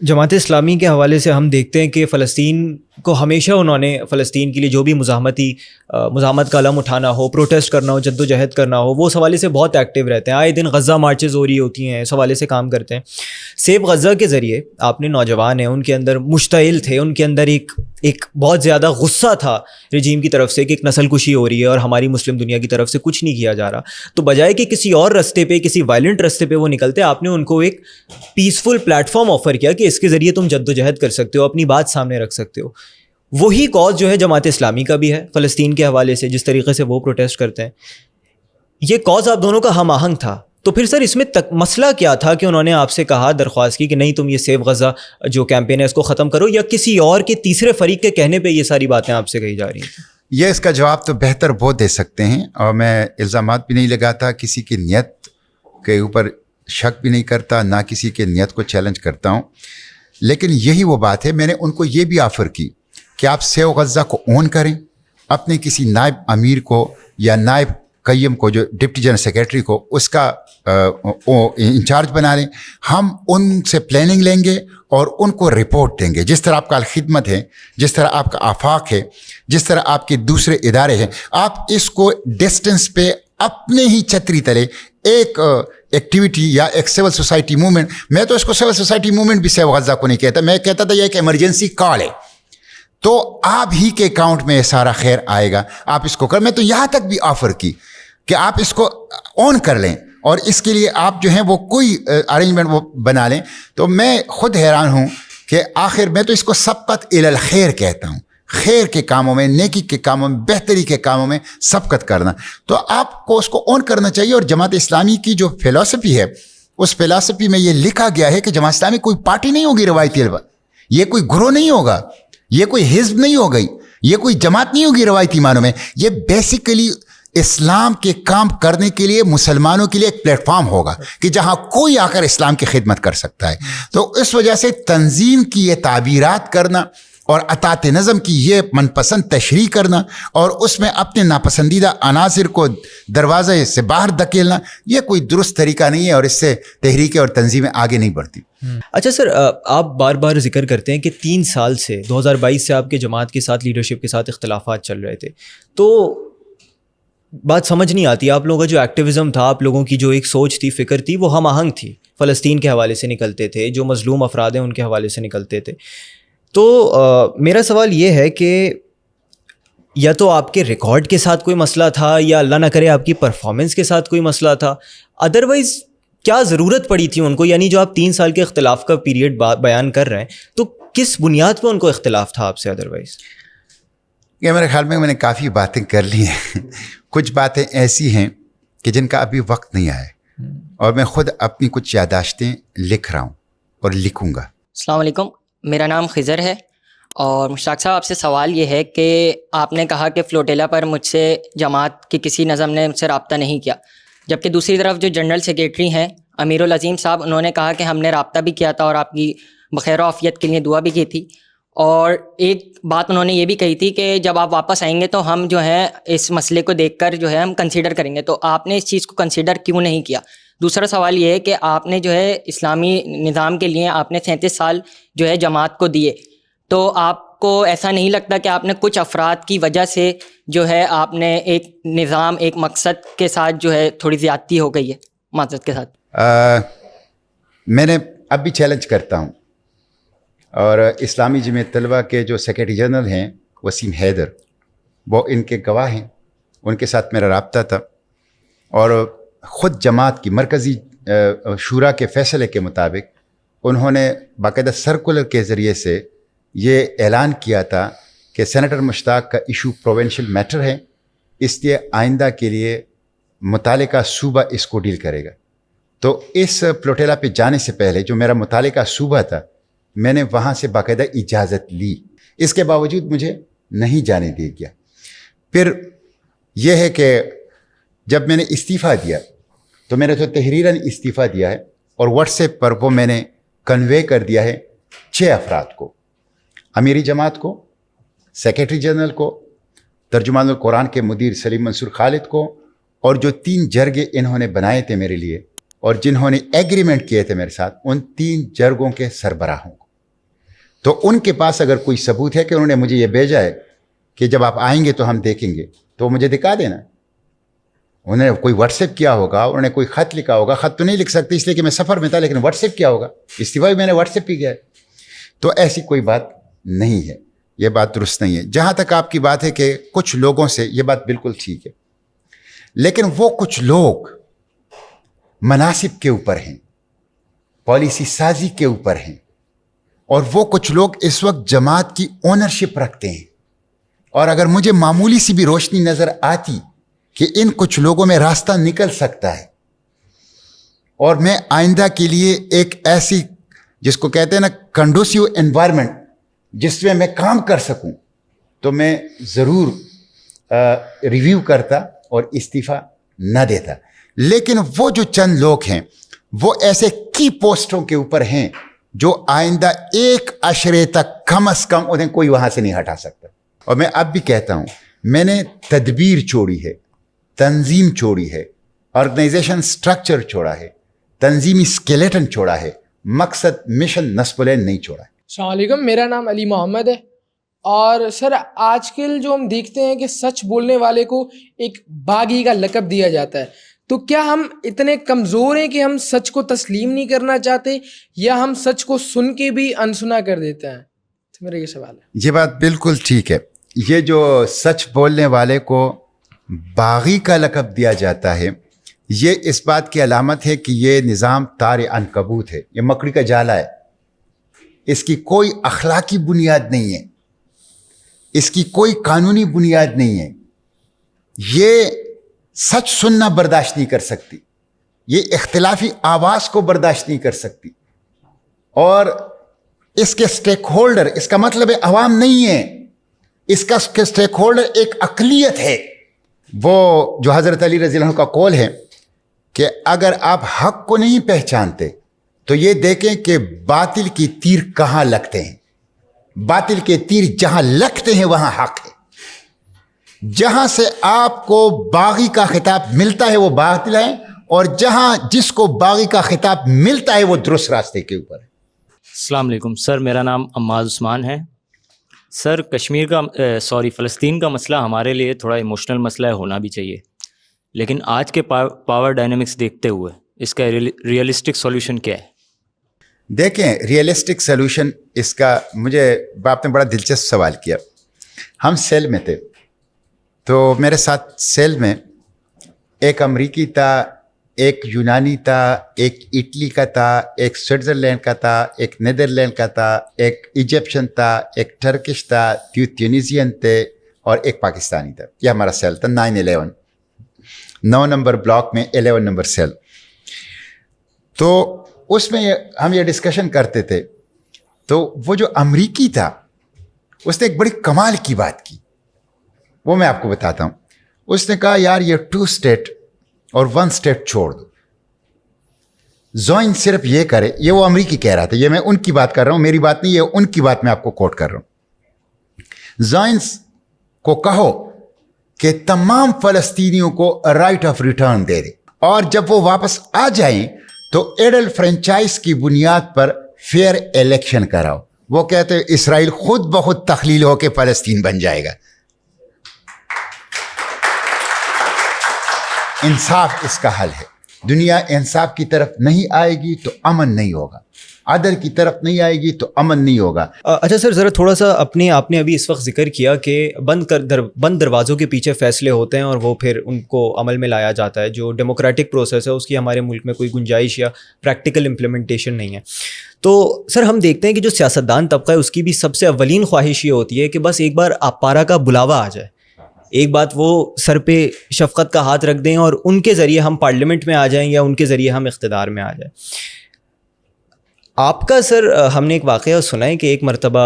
جماعت اسلامی کے حوالے سے ہم دیکھتے ہیں کہ فلسطین کو ہمیشہ انہوں نے فلسطین کے لیے جو بھی مزاحمت کا علم اٹھانا ہو، پروٹیسٹ کرنا ہو، جد و جہد کرنا ہو، وہ اس حوالے سے بہت ایکٹیو رہتے ہیں. آئے دن غزہ مارچز ہو رہی ہوتی ہیں، اس حوالے سے کام کرتے ہیں. سیو غزہ کے ذریعے آپ نے نوجوان ہیں، ان کے اندر مشتعل تھے، ان کے اندر ایک بہت زیادہ غصہ تھا رجیم کی طرف سے کہ ایک نسل کشی ہو رہی ہے اور ہماری مسلم دنیا کی طرف سے کچھ نہیں کیا جا رہا. تو بجائے کہ کسی اور رستے پہ، کسی وائلنٹ رستے پہ وہ نکلتے، آپ نے ان کو ایک پیسفل پلیٹ فارم آفر کیا کہ اس کے ذریعے تم جد و جہد کر سکتے ہو، اپنی بات سامنے رکھ سکتے ہو. وہی کاز جو ہے جماعت اسلامی کا بھی ہے فلسطین کے حوالے سے، جس طریقے سے وہ پروٹیسٹ کرتے ہیں. یہ کاز آپ دونوں کا ہم آہنگ تھا. تو پھر سر اس میں مسئلہ کیا تھا کہ انہوں نے آپ سے کہا، درخواست کی کہ نہیں تم یہ سیو غزہ جو کیمپین ہے اس کو ختم کرو، یا کسی اور کے تیسرے فریق کے کہنے پہ یہ ساری باتیں آپ سے کہی جا رہی ہیں؟ یہ اس کا جواب تو بہتر وہ دے سکتے ہیں، اور میں الزامات بھی نہیں لگاتا، کسی کی نیت کے اوپر شک بھی نہیں کرتا، نہ کسی کے نیت کو چیلنج کرتا ہوں. لیکن یہی وہ بات ہے، میں نے ان کو یہ بھی آفر کی کہ آپ سیو غزہ کو اون کریں، اپنے کسی نائب امیر کو یا نائب قیم کو، جو ڈپٹی جنرل سیکریٹری کو، اس کا انچارج بنا لیں. ہم ان سے پلاننگ لیں گے اور ان کو رپورٹ دیں گے. جس طرح آپ کا الخدمت ہے، جس طرح آپ کا آفاق ہے، جس طرح آپ کے دوسرے ادارے ہیں، آپ اس کو ڈسٹنس پہ اپنے ہی چھتری تلے ایک ایکٹیویٹی یا ایک سول سوسائٹی موومنٹ، میں تو اس کو سول سوسائٹی موومنٹ بھی سیو غزہ کو نہیں کہتا، میں کہتا تھا یہ ایک ایمرجنسی کال ہے، تو آپ ہی کے اکاؤنٹ میں یہ سارا خیر آئے گا، آپ اس کو کر. میں تو یہاں تک بھی آفر کی کہ آپ اس کو آن کر لیں اور اس کے لیے آپ جو ہیں وہ کوئی ارینجمنٹ وہ بنا لیں. تو میں خود حیران ہوں کہ آخر میں تو اس کو سبقت الی الخیر کہتا ہوں، خیر کے کاموں میں، نیکی کے کاموں میں، بہتری کے کاموں میں سبقت کرنا. تو آپ کو اس کو آن کرنا چاہیے. اور جماعت اسلامی کی جو فلسفی ہے، اس فلسفی میں یہ لکھا گیا ہے کہ جماعت اسلامی کوئی پارٹی نہیں ہوگی روایتی الفاظ، یہ کوئی گروہ نہیں ہوگا، یہ کوئی حزب نہیں ہو گئی، یہ کوئی جماعت نہیں ہوگی روایتی معنوں میں. یہ بیسیکلی اسلام کے کام کرنے کے لیے مسلمانوں کے لیے ایک پلیٹ فارم ہوگا کہ جہاں کوئی آ کر اسلام کی خدمت کر سکتا ہے. تو اس وجہ سے تنظیم کی یہ تعبیرات کرنا اور اطاعت نظم کی یہ من پسند تشریح کرنا اور اس میں اپنے ناپسندیدہ عناصر کو دروازے سے باہر دھکیلنا، یہ کوئی درست طریقہ نہیں ہے، اور اس سے تحریکیں اور تنظیمیں آگے نہیں بڑھتی. اچھا سر، آپ بار بار ذکر کرتے ہیں کہ 3 سال سے 2022 سے آپ کے جماعت کے ساتھ، لیڈرشپ کے ساتھ اختلافات چل رہے تھے. تو بات سمجھ نہیں آتی، آپ لوگوں کا جو ایکٹیویزم تھا، آپ لوگوں کی جو ایک سوچ تھی، فکر تھی، وہ ہم آہنگ تھی. فلسطین کے حوالے سے نکلتے تھے، جو مظلوم افراد ہیں ان کے حوالے سے نکلتے تھے. تو میرا سوال یہ ہے کہ یا تو آپ کے ریکارڈ کے ساتھ کوئی مسئلہ تھا، یا اللہ نہ کرے آپ کی پرفارمنس کے ساتھ کوئی مسئلہ تھا. ادروائز کیا ضرورت پڑی تھی ان کو؟ یعنی جو آپ 3 سال کے اختلاف کا پیریڈ بیان کر رہے ہیں، تو کس بنیاد پہ ان کو اختلاف تھا آپ سے ادروائز؟ یہ میرے خیال میں نے کافی باتیں کر لی ہیں. کچھ باتیں ایسی ہیں کہ جن کا ابھی وقت نہیں آیا، اور میں خود اپنی کچھ یادداشتیں لکھ رہا ہوں اور لکھوں گا. السلام علیکم، میرا نام خضر ہے، اور مشتاق صاحب آپ سے سوال یہ ہے کہ آپ نے کہا کہ فلوٹیلا پر مجھ سے جماعت کی کسی نظم نے مجھ سے رابطہ نہیں کیا، جبکہ دوسری طرف جو جنرل سیکریٹری ہیں امیر العظیم صاحب، انہوں نے کہا کہ ہم نے رابطہ بھی کیا تھا اور آپ کی بخیر و عافیت کے لیے دعا بھی کی تھی. اور ایک بات انہوں نے یہ بھی کہی تھی کہ جب آپ واپس آئیں گے تو ہم جو ہے اس مسئلے کو دیکھ کر جو ہے ہم کنسیڈر کریں گے. تو آپ نے اس چیز کو کنسیڈر کیوں نہیں کیا؟ دوسرا سوال یہ ہے کہ آپ نے جو ہے اسلامی نظام کے لیے آپ نے 37 سال جو ہے جماعت کو دیے، تو آپ کو ایسا نہیں لگتا کہ آپ نے کچھ افراد کی وجہ سے جو ہے آپ نے ایک نظام، ایک مقصد کے ساتھ جو ہے تھوڑی زیادتی ہو گئی ہے معذرت کے ساتھ؟ میں نے اب بھی چیلنج کرتا ہوں، اور اسلامی جمعیت طلبہ کے جو سیکریٹری جنرل ہیں وسیم حیدر، وہ ان کے گواہ ہیں، ان کے ساتھ میرا رابطہ تھا. اور خود جماعت کی مرکزی شورا کے فیصلے کے مطابق انہوں نے باقاعدہ سرکولر کے ذریعے سے یہ اعلان کیا تھا کہ سینیٹر مشتاق کا ایشو پروونشل میٹر ہے، اس لیے آئندہ کے لیے متعلقہ صوبہ اس کو ڈیل کرے گا. تو اس فلوٹیلا پہ جانے سے پہلے جو میرا متعلقہ صوبہ تھا، میں نے وہاں سے باقاعدہ اجازت لی، اس کے باوجود مجھے نہیں جانے دیا گیا. پھر یہ ہے کہ جب میں نے استعفیٰ دیا تو میں نے تو تحریراً استعفیٰ دیا ہے، اور واٹس ایپ پر وہ میں نے کنوے کر دیا ہے 6 افراد کو، امیری جماعت کو، سیکریٹری جنرل کو، ترجمان القرآن کے مدیر سلیم منصور خالد کو، اور جو 3 جرگے انہوں نے بنائے تھے میرے لیے اور جنہوں نے ایگریمنٹ کیے تھے میرے ساتھ، ان 3 جرگوں کے سربراہوں کو. تو ان کے پاس اگر کوئی ثبوت ہے کہ انہوں نے مجھے یہ بھیجا ہے کہ جب آپ آئیں گے تو ہم دیکھیں گے, تو مجھے دکھا دینا. انہوں نے کوئی واٹس ایپ کیا ہوگا, انہوں نے کوئی خط لکھا ہوگا. خط تو نہیں لکھ سکتے اس لیے کہ میں سفر میں تھا, لیکن واٹس ایپ کیا ہوگا, استعفیٰ بھی میں نے واٹس ایپ ہی کیا ہے. تو ایسی کوئی بات نہیں ہے, یہ بات درست نہیں ہے. جہاں تک آپ کی بات ہے کہ کچھ لوگوں سے, یہ بات بالکل ٹھیک ہے, لیکن وہ کچھ لوگ مناصب کے اوپر ہیں, پالیسی سازی کے اوپر ہیں, اور وہ کچھ لوگ اس وقت جماعت کی اونرشپ رکھتے ہیں. اور اگر مجھے معمولی سی بھی روشنی نظر آتی کہ ان کچھ لوگوں میں راستہ نکل سکتا ہے, اور میں آئندہ کے لیے ایک ایسی, جس کو کہتے ہیں نا کنڈوسیو انوائرمنٹ, جس میں میں کام کر سکوں, تو میں ضرور ریویو کرتا اور استعفیٰ نہ دیتا. لیکن وہ جو چند لوگ ہیں وہ ایسے کی پوسٹوں کے اوپر ہیں جو آئندہ ایک عشرے تک کم از کم انہیں کوئی وہاں سے نہیں ہٹا سکتا. اور میں اب بھی کہتا ہوں, میں نے تدبیر چھوڑی ہے, تنظیم چھوڑی ہے, آرگنائزیشن سٹرکچر چھوڑا ہے, تنظیمی اسکیلیٹن چھوڑا ہے, مقصد مشن نصب العین نہیں چھوڑا ہے. السلام علیکم, میرا نام علی محمد ہے. اور سر آج کل جو ہم دیکھتے ہیں کہ سچ بولنے والے کو ایک باغی کا لقب دیا جاتا ہے, تو کیا ہم اتنے کمزور ہیں کہ ہم سچ کو تسلیم نہیں کرنا چاہتے, یا ہم سچ کو سن کے بھی انسنا کر دیتے ہیں؟ تو میرا یہ سوال ہے. یہ بات بالکل ٹھیک ہے. یہ جو سچ بولنے والے کو باغی کا لقب دیا جاتا ہے, یہ اس بات کی علامت ہے کہ یہ نظام تار عنکبوت ہے, یہ مکڑی کا جالا ہے. اس کی کوئی اخلاقی بنیاد نہیں ہے, اس کی کوئی قانونی بنیاد نہیں ہے. یہ سچ سننا برداشت نہیں کر سکتی, یہ اختلافی آواز کو برداشت نہیں کر سکتی, اور اس کے سٹیک ہولڈر, اس کا مطلب ہے عوام نہیں ہے, اس کا سٹیک ہولڈر ایک اقلیت ہے. وہ جو حضرت علی رضی اللہ عنہ کا قول ہے کہ اگر آپ حق کو نہیں پہچانتے تو یہ دیکھیں کہ باطل کی تیر کہاں لگتے ہیں. باطل کے تیر جہاں لگتے ہیں وہاں حق ہے. جہاں سے آپ کو باغی کا خطاب ملتا ہے وہ باطل ہے, اور جہاں جس کو باغی کا خطاب ملتا ہے وہ درست راستے کے اوپر ہے. السلام علیکم سر, میرا نام عماد عثمان ہے. سر کشمیر کا فلسطین کا مسئلہ ہمارے لیے تھوڑا ایموشنل مسئلہ ہے, ہونا بھی چاہیے, لیکن آج کے پاور ڈائنامکس دیکھتے ہوئے اس کا ریئلسٹک سولوشن کیا ہے؟ دیکھیں, ریئلسٹک سولوشن اس کا, مجھے آپ نے بڑا دلچسپ سوال کیا. ہم سیل میں تھے, تو میرے ساتھ سیل میں ایک امریکی تھا, ایک یونانی تھا, ایک اٹلی کا تھا, ایک سوئٹزرلینڈ کا تھا, ایک نیدرلینڈ کا تھا, ایک ایجپشن تھا, ایک ٹرکش تھا, ٹیونیزین تھے, اور ایک پاکستانی تھا. یہ ہمارا سیل تھا 9/11, 9 نمبر بلاک میں 11 نمبر سیل. تو اس میں ہم یہ ڈسکشن کرتے تھے, تو وہ جو امریکی تھا اس نے ایک بڑی کمال کی بات کی, وہ میں آپ کو بتاتا ہوں. اس نے کہا یار یہ 2 اسٹیٹ اور 1 اسٹیٹ چھوڑ دو, زوئن صرف یہ کرے. یہ وہ امریکی کہہ رہا تھا, یہ میں ان کی بات کر رہا ہوں, میری بات نہیں, یہ ان کی بات میں آپ کو کوٹ کر رہا ہوں. زوئنس کو کہو کہ تمام فلسطینیوں کو رائٹ آف ریٹرن دے دے, اور جب وہ واپس آ جائیں تو ایڈل فرنچائز کی بنیاد پر فیئر الیکشن کراؤ. وہ کہتے ہیں اسرائیل خود بخود تخلیل ہو کے فلسطین بن جائے گا. انصاف اس کا حل ہے. دنیا انصاف کی طرف نہیں آئے گی تو امن نہیں ہوگا, عدل کی طرف نہیں آئے گی تو امن نہیں ہوگا. اچھا سر, ذرا تھوڑا سا آپ نے ابھی اس وقت ذکر کیا کہ بند دروازوں کے پیچھے فیصلے ہوتے ہیں اور وہ پھر ان کو عمل میں لایا جاتا ہے. جو ڈیموکریٹک پروسیس ہے اس کی ہمارے ملک میں کوئی گنجائش یا پریکٹیکل امپلیمنٹیشن نہیں ہے. تو سر ہم دیکھتے ہیں کہ جو سیاستدان طبقہ ہے اس کی بھی سب سے اولین خواہش یہ ہوتی ہے کہ بس ایک بار اپارا کا بلاوا آ جائے, ایک بات وہ سر پہ شفقت کا ہاتھ رکھ دیں اور ان کے ذریعے ہم پارلیمنٹ میں آ جائیں یا ان کے ذریعے ہم اقتدار میں آ جائیں. آپ کا سر ہم نے ایک واقعہ سنا ہے کہ ایک مرتبہ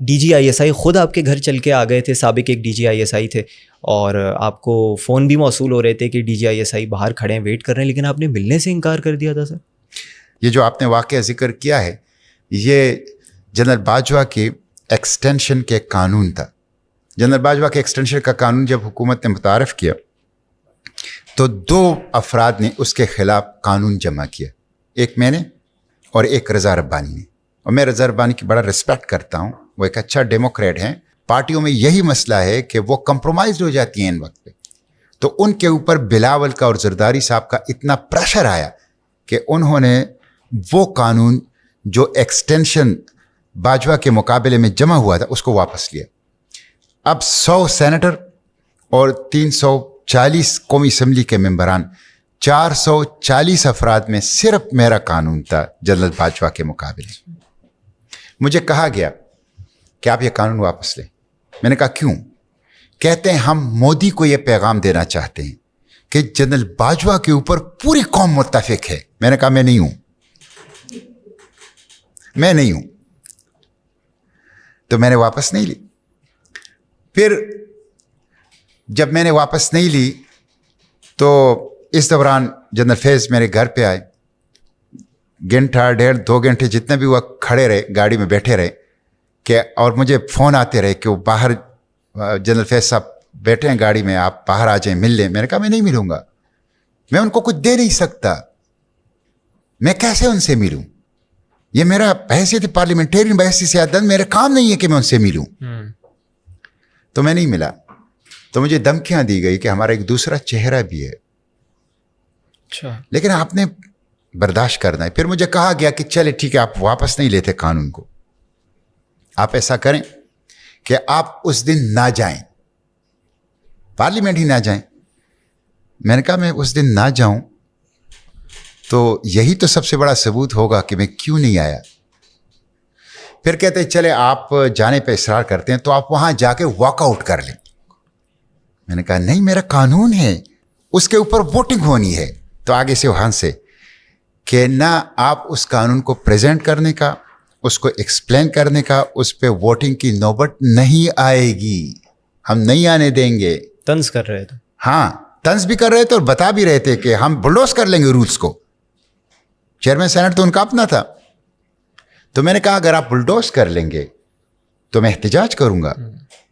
DGISI خود آپ کے گھر چل کے آ گئے تھے. سابق ایک DGISI تھے اور آپ کو فون بھی موصول ہو رہے تھے کہ DGISI باہر کھڑے ہیں, ویٹ کر رہے ہیں, لیکن آپ نے ملنے سے انکار کر دیا تھا. سر یہ جو آپ نے واقعہ ذکر کیا ہے یہ جنرل باجوہ کے ایکسٹینشن کے قانون تھا. جنرل باجوہ کے ایکسٹینشن کا قانون جب حکومت نے متعارف کیا تو 2 افراد نے اس کے خلاف قانون جمع کیا, ایک میں نے اور ایک رضا ربانی نے. اور میں رضا ربانی کی بڑا رسپیکٹ کرتا ہوں, وہ ایک اچھا ڈیموکریٹ ہیں. پارٹیوں میں یہی مسئلہ ہے کہ وہ کمپرومائز ہو جاتی ہیں ان وقت پہ. تو ان کے اوپر بلاول کا اور زرداری صاحب کا اتنا پریشر آیا کہ انہوں نے وہ قانون جو ایکسٹینشن باجوہ کے مقابلے میں جمع ہوا تھا اس کو واپس لیا. اب 100 سینیٹر اور 340 قومی اسمبلی کے ممبران, 440 افراد میں صرف میرا قانون تھا جنرل باجوہ کے مقابلے. مجھے کہا گیا کہ آپ یہ قانون واپس لیں. میں نے کہا کیوں؟ کہتے ہیں ہم مودی کو یہ پیغام دینا چاہتے ہیں کہ جنرل باجوہ کے اوپر پوری قوم متفق ہے. میں نے کہا میں نہیں ہوں. تو میں نے واپس نہیں لی. پھر جب میں نے واپس نہیں لی تو اس دوران جنرل فیض میرے گھر پہ آئے. گھنٹہ 1.5-2 گھنٹے جتنے بھی وقت کھڑے رہے, گاڑی میں بیٹھے رہے کہ, اور مجھے فون آتے رہے کہ وہ باہر جنرل فیض صاحب بیٹھے ہیں گاڑی میں, آپ باہر آ جائیں مل لیں. میں نے کہا میں نہیں ملوں گا, میں ان کو کچھ دے نہیں سکتا, میں کیسے ان سے ملوں؟ یہ میرا حیثیت پارلیمنٹرین بحثی سیادت میرا کام نہیں ہے کہ میں ان سے ملوں. تو میں نہیں ملا. تو مجھے دھمکیاں دی گئی کہ ہمارا ایک دوسرا چہرہ بھی ہے, لیکن آپ نے برداشت کرنا ہے. پھر مجھے کہا گیا کہ چلے ٹھیک ہے, آپ واپس نہیں لیتے قانون کو, آپ ایسا کریں کہ آپ اس دن نہ جائیں, پارلیمنٹ ہی نہ جائیں. میں نے کہا میں اس دن نہ جاؤں تو یہی تو سب سے بڑا ثبوت ہوگا کہ میں کیوں نہیں آیا. پھر کہتے چلے آپ جانے پہ اصرار کرتے ہیں تو آپ وہاں جا کے واک آؤٹ کر لیں. میں نے کہا نہیں, میرا قانون ہے, اس کے اوپر ووٹنگ ہونی ہے. تو آگے سے وہاں سے کہ نہ آپ اس قانون کو پریزنٹ کرنے کا, اس کو ایکسپلین کرنے کا, اس پہ ووٹنگ کی نوبت نہیں آئے گی, ہم نہیں آنے دیں گے. طنز کر رہے تھے. ہاں طنز بھی کر رہے تھے اور بتا بھی رہے تھے کہ ہم بلڈوز کر لیں گے رولز کو. چیئرمین سینٹ تو ان کا اپنا تھا. تو میں نے کہا اگر آپ بلڈوز کر لیں گے تو میں احتجاج کروں گا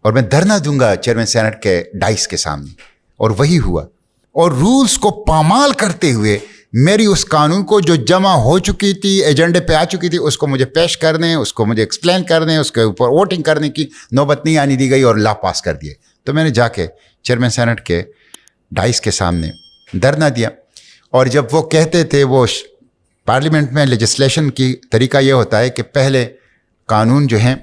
اور میں دھرنا دوں گا چیئرمین سینٹ کے ڈائس کے سامنے. اور وہی ہوا. اور رولز کو پامال کرتے ہوئے میری اس قانون کو جو جمع ہو چکی تھی, ایجنڈے پہ آ چکی تھی, اس کو مجھے پیش کرنے, اس کو مجھے ایکسپلین کرنے, اس کے اوپر ووٹنگ کرنے کی نوبت نہیں آنے دی گئی اور لا پاس کر دیے. تو میں نے جا کے چیئرمین سینٹ کے ڈائس کے سامنے دھرنا دیا. اور جب وہ کہتے تھے, وہ پارلیمنٹ میں لیجسلیشن کی طریقہ یہ ہوتا ہے کہ پہلے قانون جو ہیں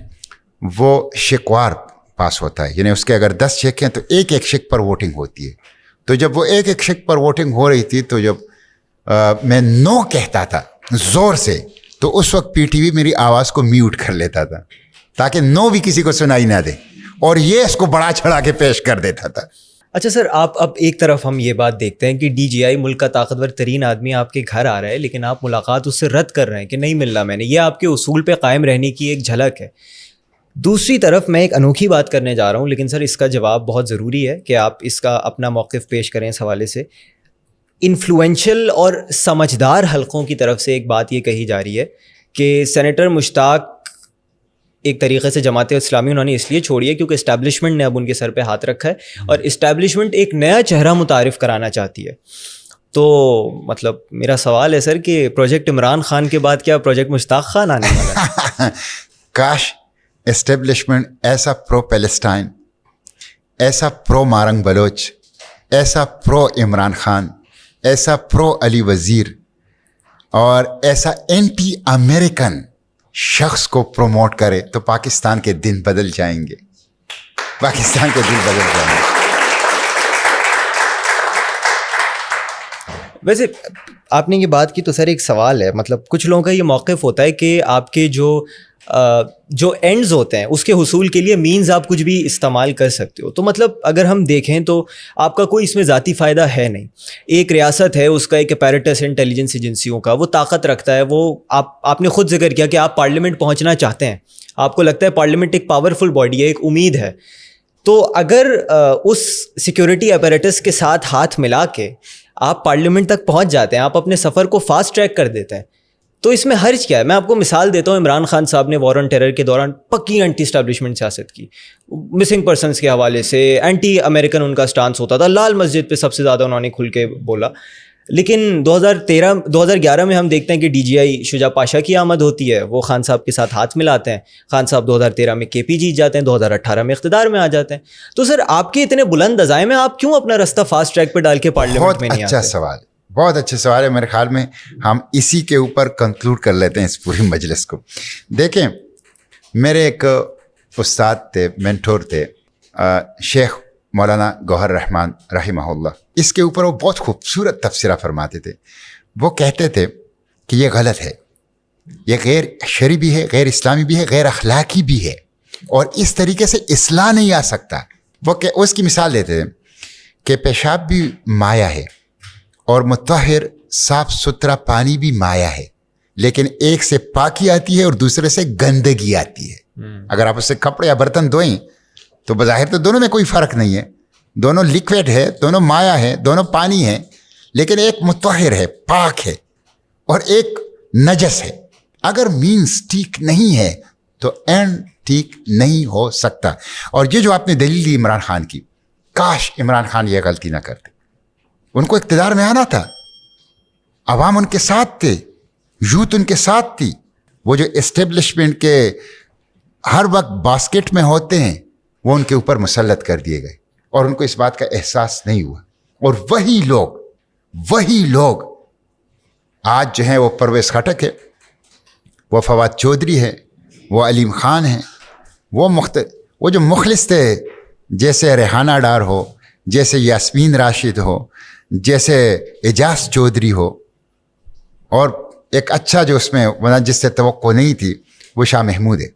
وہ شکوار پاس ہوتا ہے, یعنی اس کے اگر 10 شک ہیں تو ایک شک پر ووٹنگ ہوتی ہے. تو جب وہ ایک شک پر ووٹنگ ہو رہی تھی تو جب میں نو کہتا تھا زور سے تو اس وقت پی ٹی وی میری آواز کو میوٹ کر لیتا تھا تاکہ نو بھی کسی کو سنائی نہ دے, اور یہ اس کو بڑا چڑھا کے پیش کر دیتا تھا. اچھا سر, آپ اب ایک طرف ہم یہ بات دیکھتے ہیں کہ ڈی جی آئی ملک کا طاقتور ترین آدمی آپ کے گھر آ رہا ہے, لیکن آپ ملاقات اس سے رد کر رہے ہیں کہ نہیں ملنا میں نے. یہ آپ کے اصول پہ قائم رہنے کی ایک جھلک ہے. دوسری طرف میں ایک انوکھی بات کرنے جا رہا ہوں, لیکن سر اس کا جواب بہت ضروری ہے کہ آپ اس کا اپنا موقف پیش کریں اس حوالے سے. انفلوئنشل اور سمجھدار حلقوں کی طرف سے ایک بات یہ کہی جا رہی ہے کہ سینیٹر مشتاق ایک طریقے سے جماعت اسلامی انہوں نے اس لیے چھوڑی ہے کیونکہ اسٹیبلشمنٹ نے اب ان کے سر پہ ہاتھ رکھا ہے اور اسٹیبلشمنٹ ایک نیا چہرہ متعارف کرانا چاہتی ہے. تو مطلب میرا سوال ہے سر کہ پروجیکٹ عمران خان کے بعد کیا پروجیکٹ مشتاق خان آنے والا ہے؟ کاش اسٹیبلشمنٹ ایسا پرو پیلسٹائن, ایسا پرو مارنگ بلوچ, ایسا پرو عمران خان, ایسا پرو علی وزیر اور ایسا اینٹی امریکن شخص کو پروموٹ کرے تو پاکستان کے دن بدل جائیں گے, پاکستان کے دن بدل جائیں گے. ویسے آپ نے یہ بات کی تو سر ایک سوال ہے, مطلب کچھ لوگوں کا یہ موقف ہوتا ہے کہ آپ کے جو اینڈز ہوتے ہیں اس کے حصول کے لیے مینز آپ کچھ بھی استعمال کر سکتے ہو. تو مطلب اگر ہم دیکھیں تو آپ کا کوئی اس میں ذاتی فائدہ ہے نہیں. ایک ریاست ہے, اس کا ایک اپیریٹس انٹیلیجنس ایجنسیوں کا, وہ طاقت رکھتا ہے, وہ آپ نے خود ذکر کیا کہ آپ پارلیمنٹ پہنچنا چاہتے ہیں, آپ کو لگتا ہے پارلیمنٹ ایک پاورفل باڈی ہے, ایک امید ہے. تو اگر اس سیکیورٹی اپیریٹس کے ساتھ ہاتھ ملا کے آپ پارلیمنٹ تک پہنچ جاتے ہیں, آپ اپنے سفر کو فاسٹ ٹریک کر دیتے ہیں, تو اس میں حرج کیا ہے؟ میں آپ کو مثال دیتا ہوں. عمران خان صاحب نے وار آن ٹیرر کے دوران پکی اینٹی اسٹیبلشمنٹ سیاست کی, مسنگ پرسنس کے حوالے سے اینٹی امریکن ان کا سٹانس ہوتا تھا, لال مسجد پہ سب سے زیادہ انہوں نے کھل کے بولا. لیکن 2011 میں ہم دیکھتے ہیں کہ DGI شجاع پاشا کی آمد ہوتی ہے, وہ خان صاحب کے ساتھ ہاتھ ملاتے ہیں, خان صاحب 2013 میں KP جیت جاتے ہیں, 2018 میں اقتدار میں آ جاتے ہیں. تو سر آپ کے اتنے بلند عزائم ہیں, آپ کیوں اپنا راستہ فاسٹ ٹریک پہ ڈال کے پارلیمنٹ میں نہیں آتے؟ اچھا سوال, بہت اچھا سوال ہے. میرے خیال میں ہم اسی کے اوپر کنکلوڈ کر لیتے ہیں اس پوری مجلس کو. دیکھیں, میرے ایک استاد تھے, مینٹور تھے, شیخ مولانا گوہر رحمان رحمہ اللہ. اس کے اوپر وہ بہت خوبصورت تبصرہ فرماتے تھے. وہ کہتے تھے کہ یہ غلط ہے, یہ غیر شرعی بھی ہے, غیر اسلامی بھی ہے, غیر اخلاقی بھی ہے, اور اس طریقے سے اصلاح نہیں آ سکتا. وہ اس کی مثال دیتے تھے کہ پیشاب بھی مایا ہے اور مطہر صاف ستھرا پانی بھی مایا ہے, لیکن ایک سے پاکی آتی ہے اور دوسرے سے گندگی آتی ہے. اگر آپ اس سے کپڑے یا برتن دھوئیں تو بظاہر تو دونوں میں کوئی فرق نہیں ہے, دونوں لیکویڈ ہے, دونوں مایا ہے, دونوں پانی ہے, لیکن ایک مطہر ہے, پاک ہے, اور ایک نجس ہے. اگر مینز ٹھیک نہیں ہے تو اینڈ ٹھیک نہیں ہو سکتا. اور یہ جو آپ نے دلیل دی عمران خان کی, کاش عمران خان یہ غلطی نہ کرتے. ان کو اقتدار میں آنا تھا, عوام ان کے ساتھ تھے, یوتھ ان کے ساتھ تھی. وہ جو اسٹیبلشمنٹ کے ہر وقت باسکٹ میں ہوتے ہیں وہ ان کے اوپر مسلط کر دیے گئے, اور ان کو اس بات کا احساس نہیں ہوا. اور وہی لوگ آج جو ہیں, وہ پرویز خٹک ہے, وہ فواد چودھری ہے, وہ علیم خان ہیں, وہ جو مخلص تھے, جیسے ریحانہ ڈار ہو, جیسے یاسمین راشد ہو, جیسے اعجاز چودھری ہو, اور ایک اچھا جو اس میں جس سے توقع نہیں تھی وہ شاہ محمود ہے.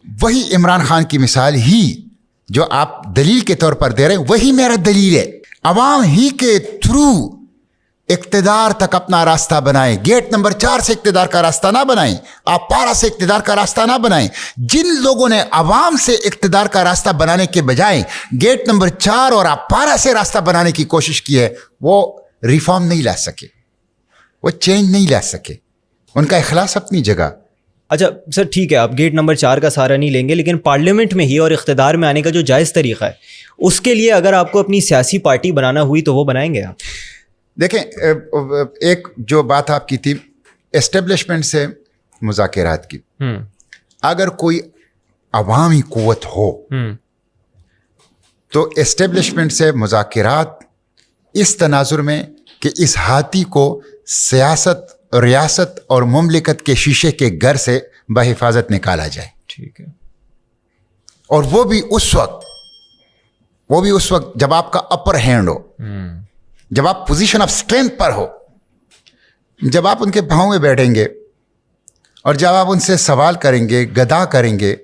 وہی عمران خان کی مثال ہی جو آپ دلیل کے طور پر دے رہے ہیں, وہی میرا دلیل ہے. عوام ہی کے تھرو اقتدار تک اپنا راستہ بنائیں. گیٹ نمبر 4 سے اقتدار کا راستہ نہ بنائیں, آپ پارا سے اقتدار کا راستہ نہ بنائیں. جن لوگوں نے عوام سے اقتدار کا راستہ بنانے کے بجائے گیٹ نمبر 4 اور آپ پارا سے راستہ بنانے کی کوشش کی ہے, وہ ریفارم نہیں لا سکے, وہ چینج نہیں لا سکے. ان کا اخلاص اپنی جگہ. اچھا سر ٹھیک ہے, آپ گیٹ نمبر 4 کا سہارا نہیں لیں گے, لیکن پارلیمنٹ میں ہی اور اقتدار میں آنے کا جو جائز طریقہ ہے, اس کے لیے اگر آپ کو اپنی سیاسی پارٹی بنانا ہوئی تو وہ بنائیں گے آپ؟ دیکھیں, ایک جو بات آپ کی تھی اسٹیبلشمنٹ سے مذاکرات کی, اگر کوئی عوامی قوت ہو تو اسٹیبلشمنٹ سے مذاکرات اس تناظر میں کہ اس ہاتھی کو سیاست, ریاست اور مملکت کے شیشے کے گھر سے بحفاظت نکالا جائے. ٹھیک ہے. اور وہ بھی اس وقت جب آپ کا اپر ہینڈ ہو, جب آپ پوزیشن آف اسٹرینتھ پر ہو, جب آپ ان کے پاؤں میں بیٹھیں گے اور جب آپ ان سے سوال کریں گے, گدا کریں گے,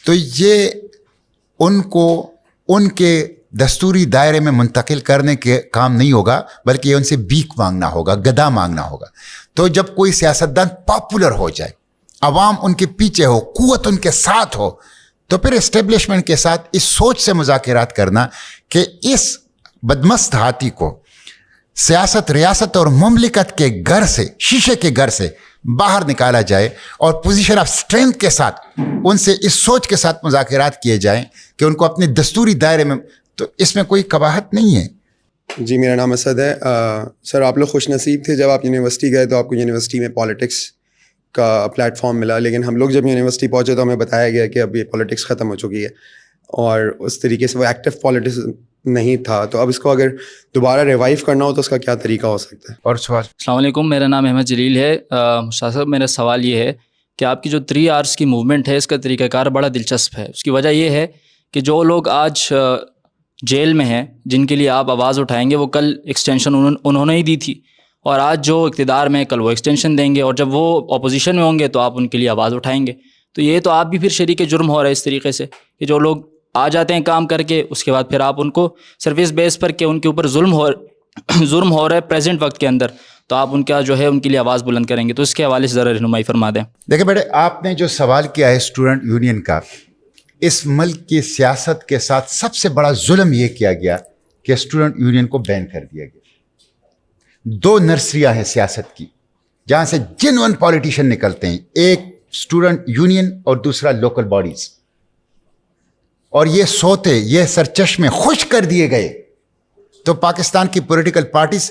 تو یہ ان کو ان کے دستوری دائرے میں منتقل کرنے کے کام نہیں ہوگا, بلکہ یہ ان سے بیک مانگنا ہوگا, گدا مانگنا ہوگا. تو جب کوئی سیاستدان پاپولر ہو جائے, عوام ان کے پیچھے ہو, قوت ان کے ساتھ ہو, تو پھر اسٹیبلشمنٹ کے ساتھ اس سوچ سے مذاکرات کرنا کہ اس بدمست ہاتھی کو سیاست, ریاست اور مملکت کے گھر سے, شیشے کے گھر سے باہر نکالا جائے, اور پوزیشن آف اسٹرینتھ کے ساتھ ان سے اس سوچ کے ساتھ مذاکرات کیے جائیں کہ ان کو اپنے دستوری دائرے میں, تو اس میں کوئی قباحت نہیں ہے. جی میرا نام اسد ہے. سر آپ لوگ خوش نصیب تھے جب آپ یونیورسٹی گئے تو آپ کو یونیورسٹی میں پالیٹکس کا پلیٹ فارم ملا, لیکن ہم لوگ جب یونیورسٹی پہنچے تو ہمیں بتایا گیا کہ اب یہ پالیٹکس ختم ہو چکی ہے, اور اس طریقے سے وہ ایکٹیو پالیٹکس نہیں تھا. تو اب اس کو اگر دوبارہ ریوائیو کرنا ہو تو اس کا کیا طریقہ ہو سکتا ہے؟ اور سوال. السلام علیکم, میرا نام احمد جلیل ہے. مشتاق صاحب, میرا سوال یہ ہے کہ آپ کی جو 3 Rs کی موومنٹ ہے, اس کا طریقہ کار بڑا دلچسپ ہے. اس کی وجہ یہ ہے کہ جو لوگ آج جیل میں ہیں, جن کے لیے آپ آواز اٹھائیں گے, وہ کل ایکسٹینشن انہوں نے ہی دی تھی, اور آج جو اقتدار میں کل وہ ایکسٹینشن دیں گے, اور جب وہ اپوزیشن میں ہوں گے تو آپ ان کے لیے آواز اٹھائیں گے. تو یہ تو آپ بھی پھر شریک جرم ہو رہا ہے اس طریقے سے کہ جو لوگ آ جاتے ہیں کام کر کے, اس کے بعد پھر آپ ان کو سروس بیس پر کہ ان کے اوپر ظلم ہو رہا ہے پریزنٹ وقت کے اندر, تو آپ ان کا جو ہے ان کے لیے آواز بلند کریں گے. تو اس کے حوالے سے ذرا رہنمائی فرما دیں. دیکھیں بیٹے, آپ نے جو سوال کیا ہے اسٹوڈنٹ یونین کا, اس ملک کی سیاست کے ساتھ سب سے بڑا ظلم یہ کیا گیا کہ اسٹوڈنٹ یونین کو بین کر دیا گیا. 2 نرسریاں ہیں سیاست کی جہاں سے جنون پولیٹیشین نکلتے ہیں, ایک اسٹوڈنٹ یونین اور دوسرا لوکل باڈیز, اور یہ سوتے, یہ سرچشمے خشک کر دیے گئے. تو پاکستان کی پولیٹیکل پارٹیز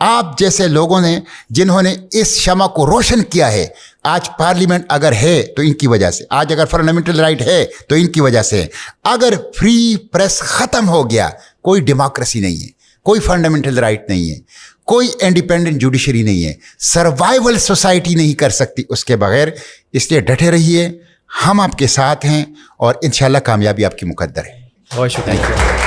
آپ جیسے لوگوں نے جنہوں نے اس شمع کو روشن کیا ہے. آج پارلیمنٹ اگر ہے تو ان کی وجہ سے, آج اگر فنڈامنٹل رائٹ ہے تو ان کی وجہ سے. اگر فری پریس ختم ہو گیا, کوئی ڈیموکریسی نہیں ہے, کوئی فنڈامنٹل رائٹ نہیں ہے, کوئی انڈیپینڈنٹ جوڈیشری نہیں ہے, سروائیول سوسائٹی نہیں کر سکتی اس کے بغیر. اس لیے ڈٹے رہیے, ہم آپ کے ساتھ ہیں اور انشاءاللہ کامیابی آپ کی مقدر ہے. بہت شکریہ.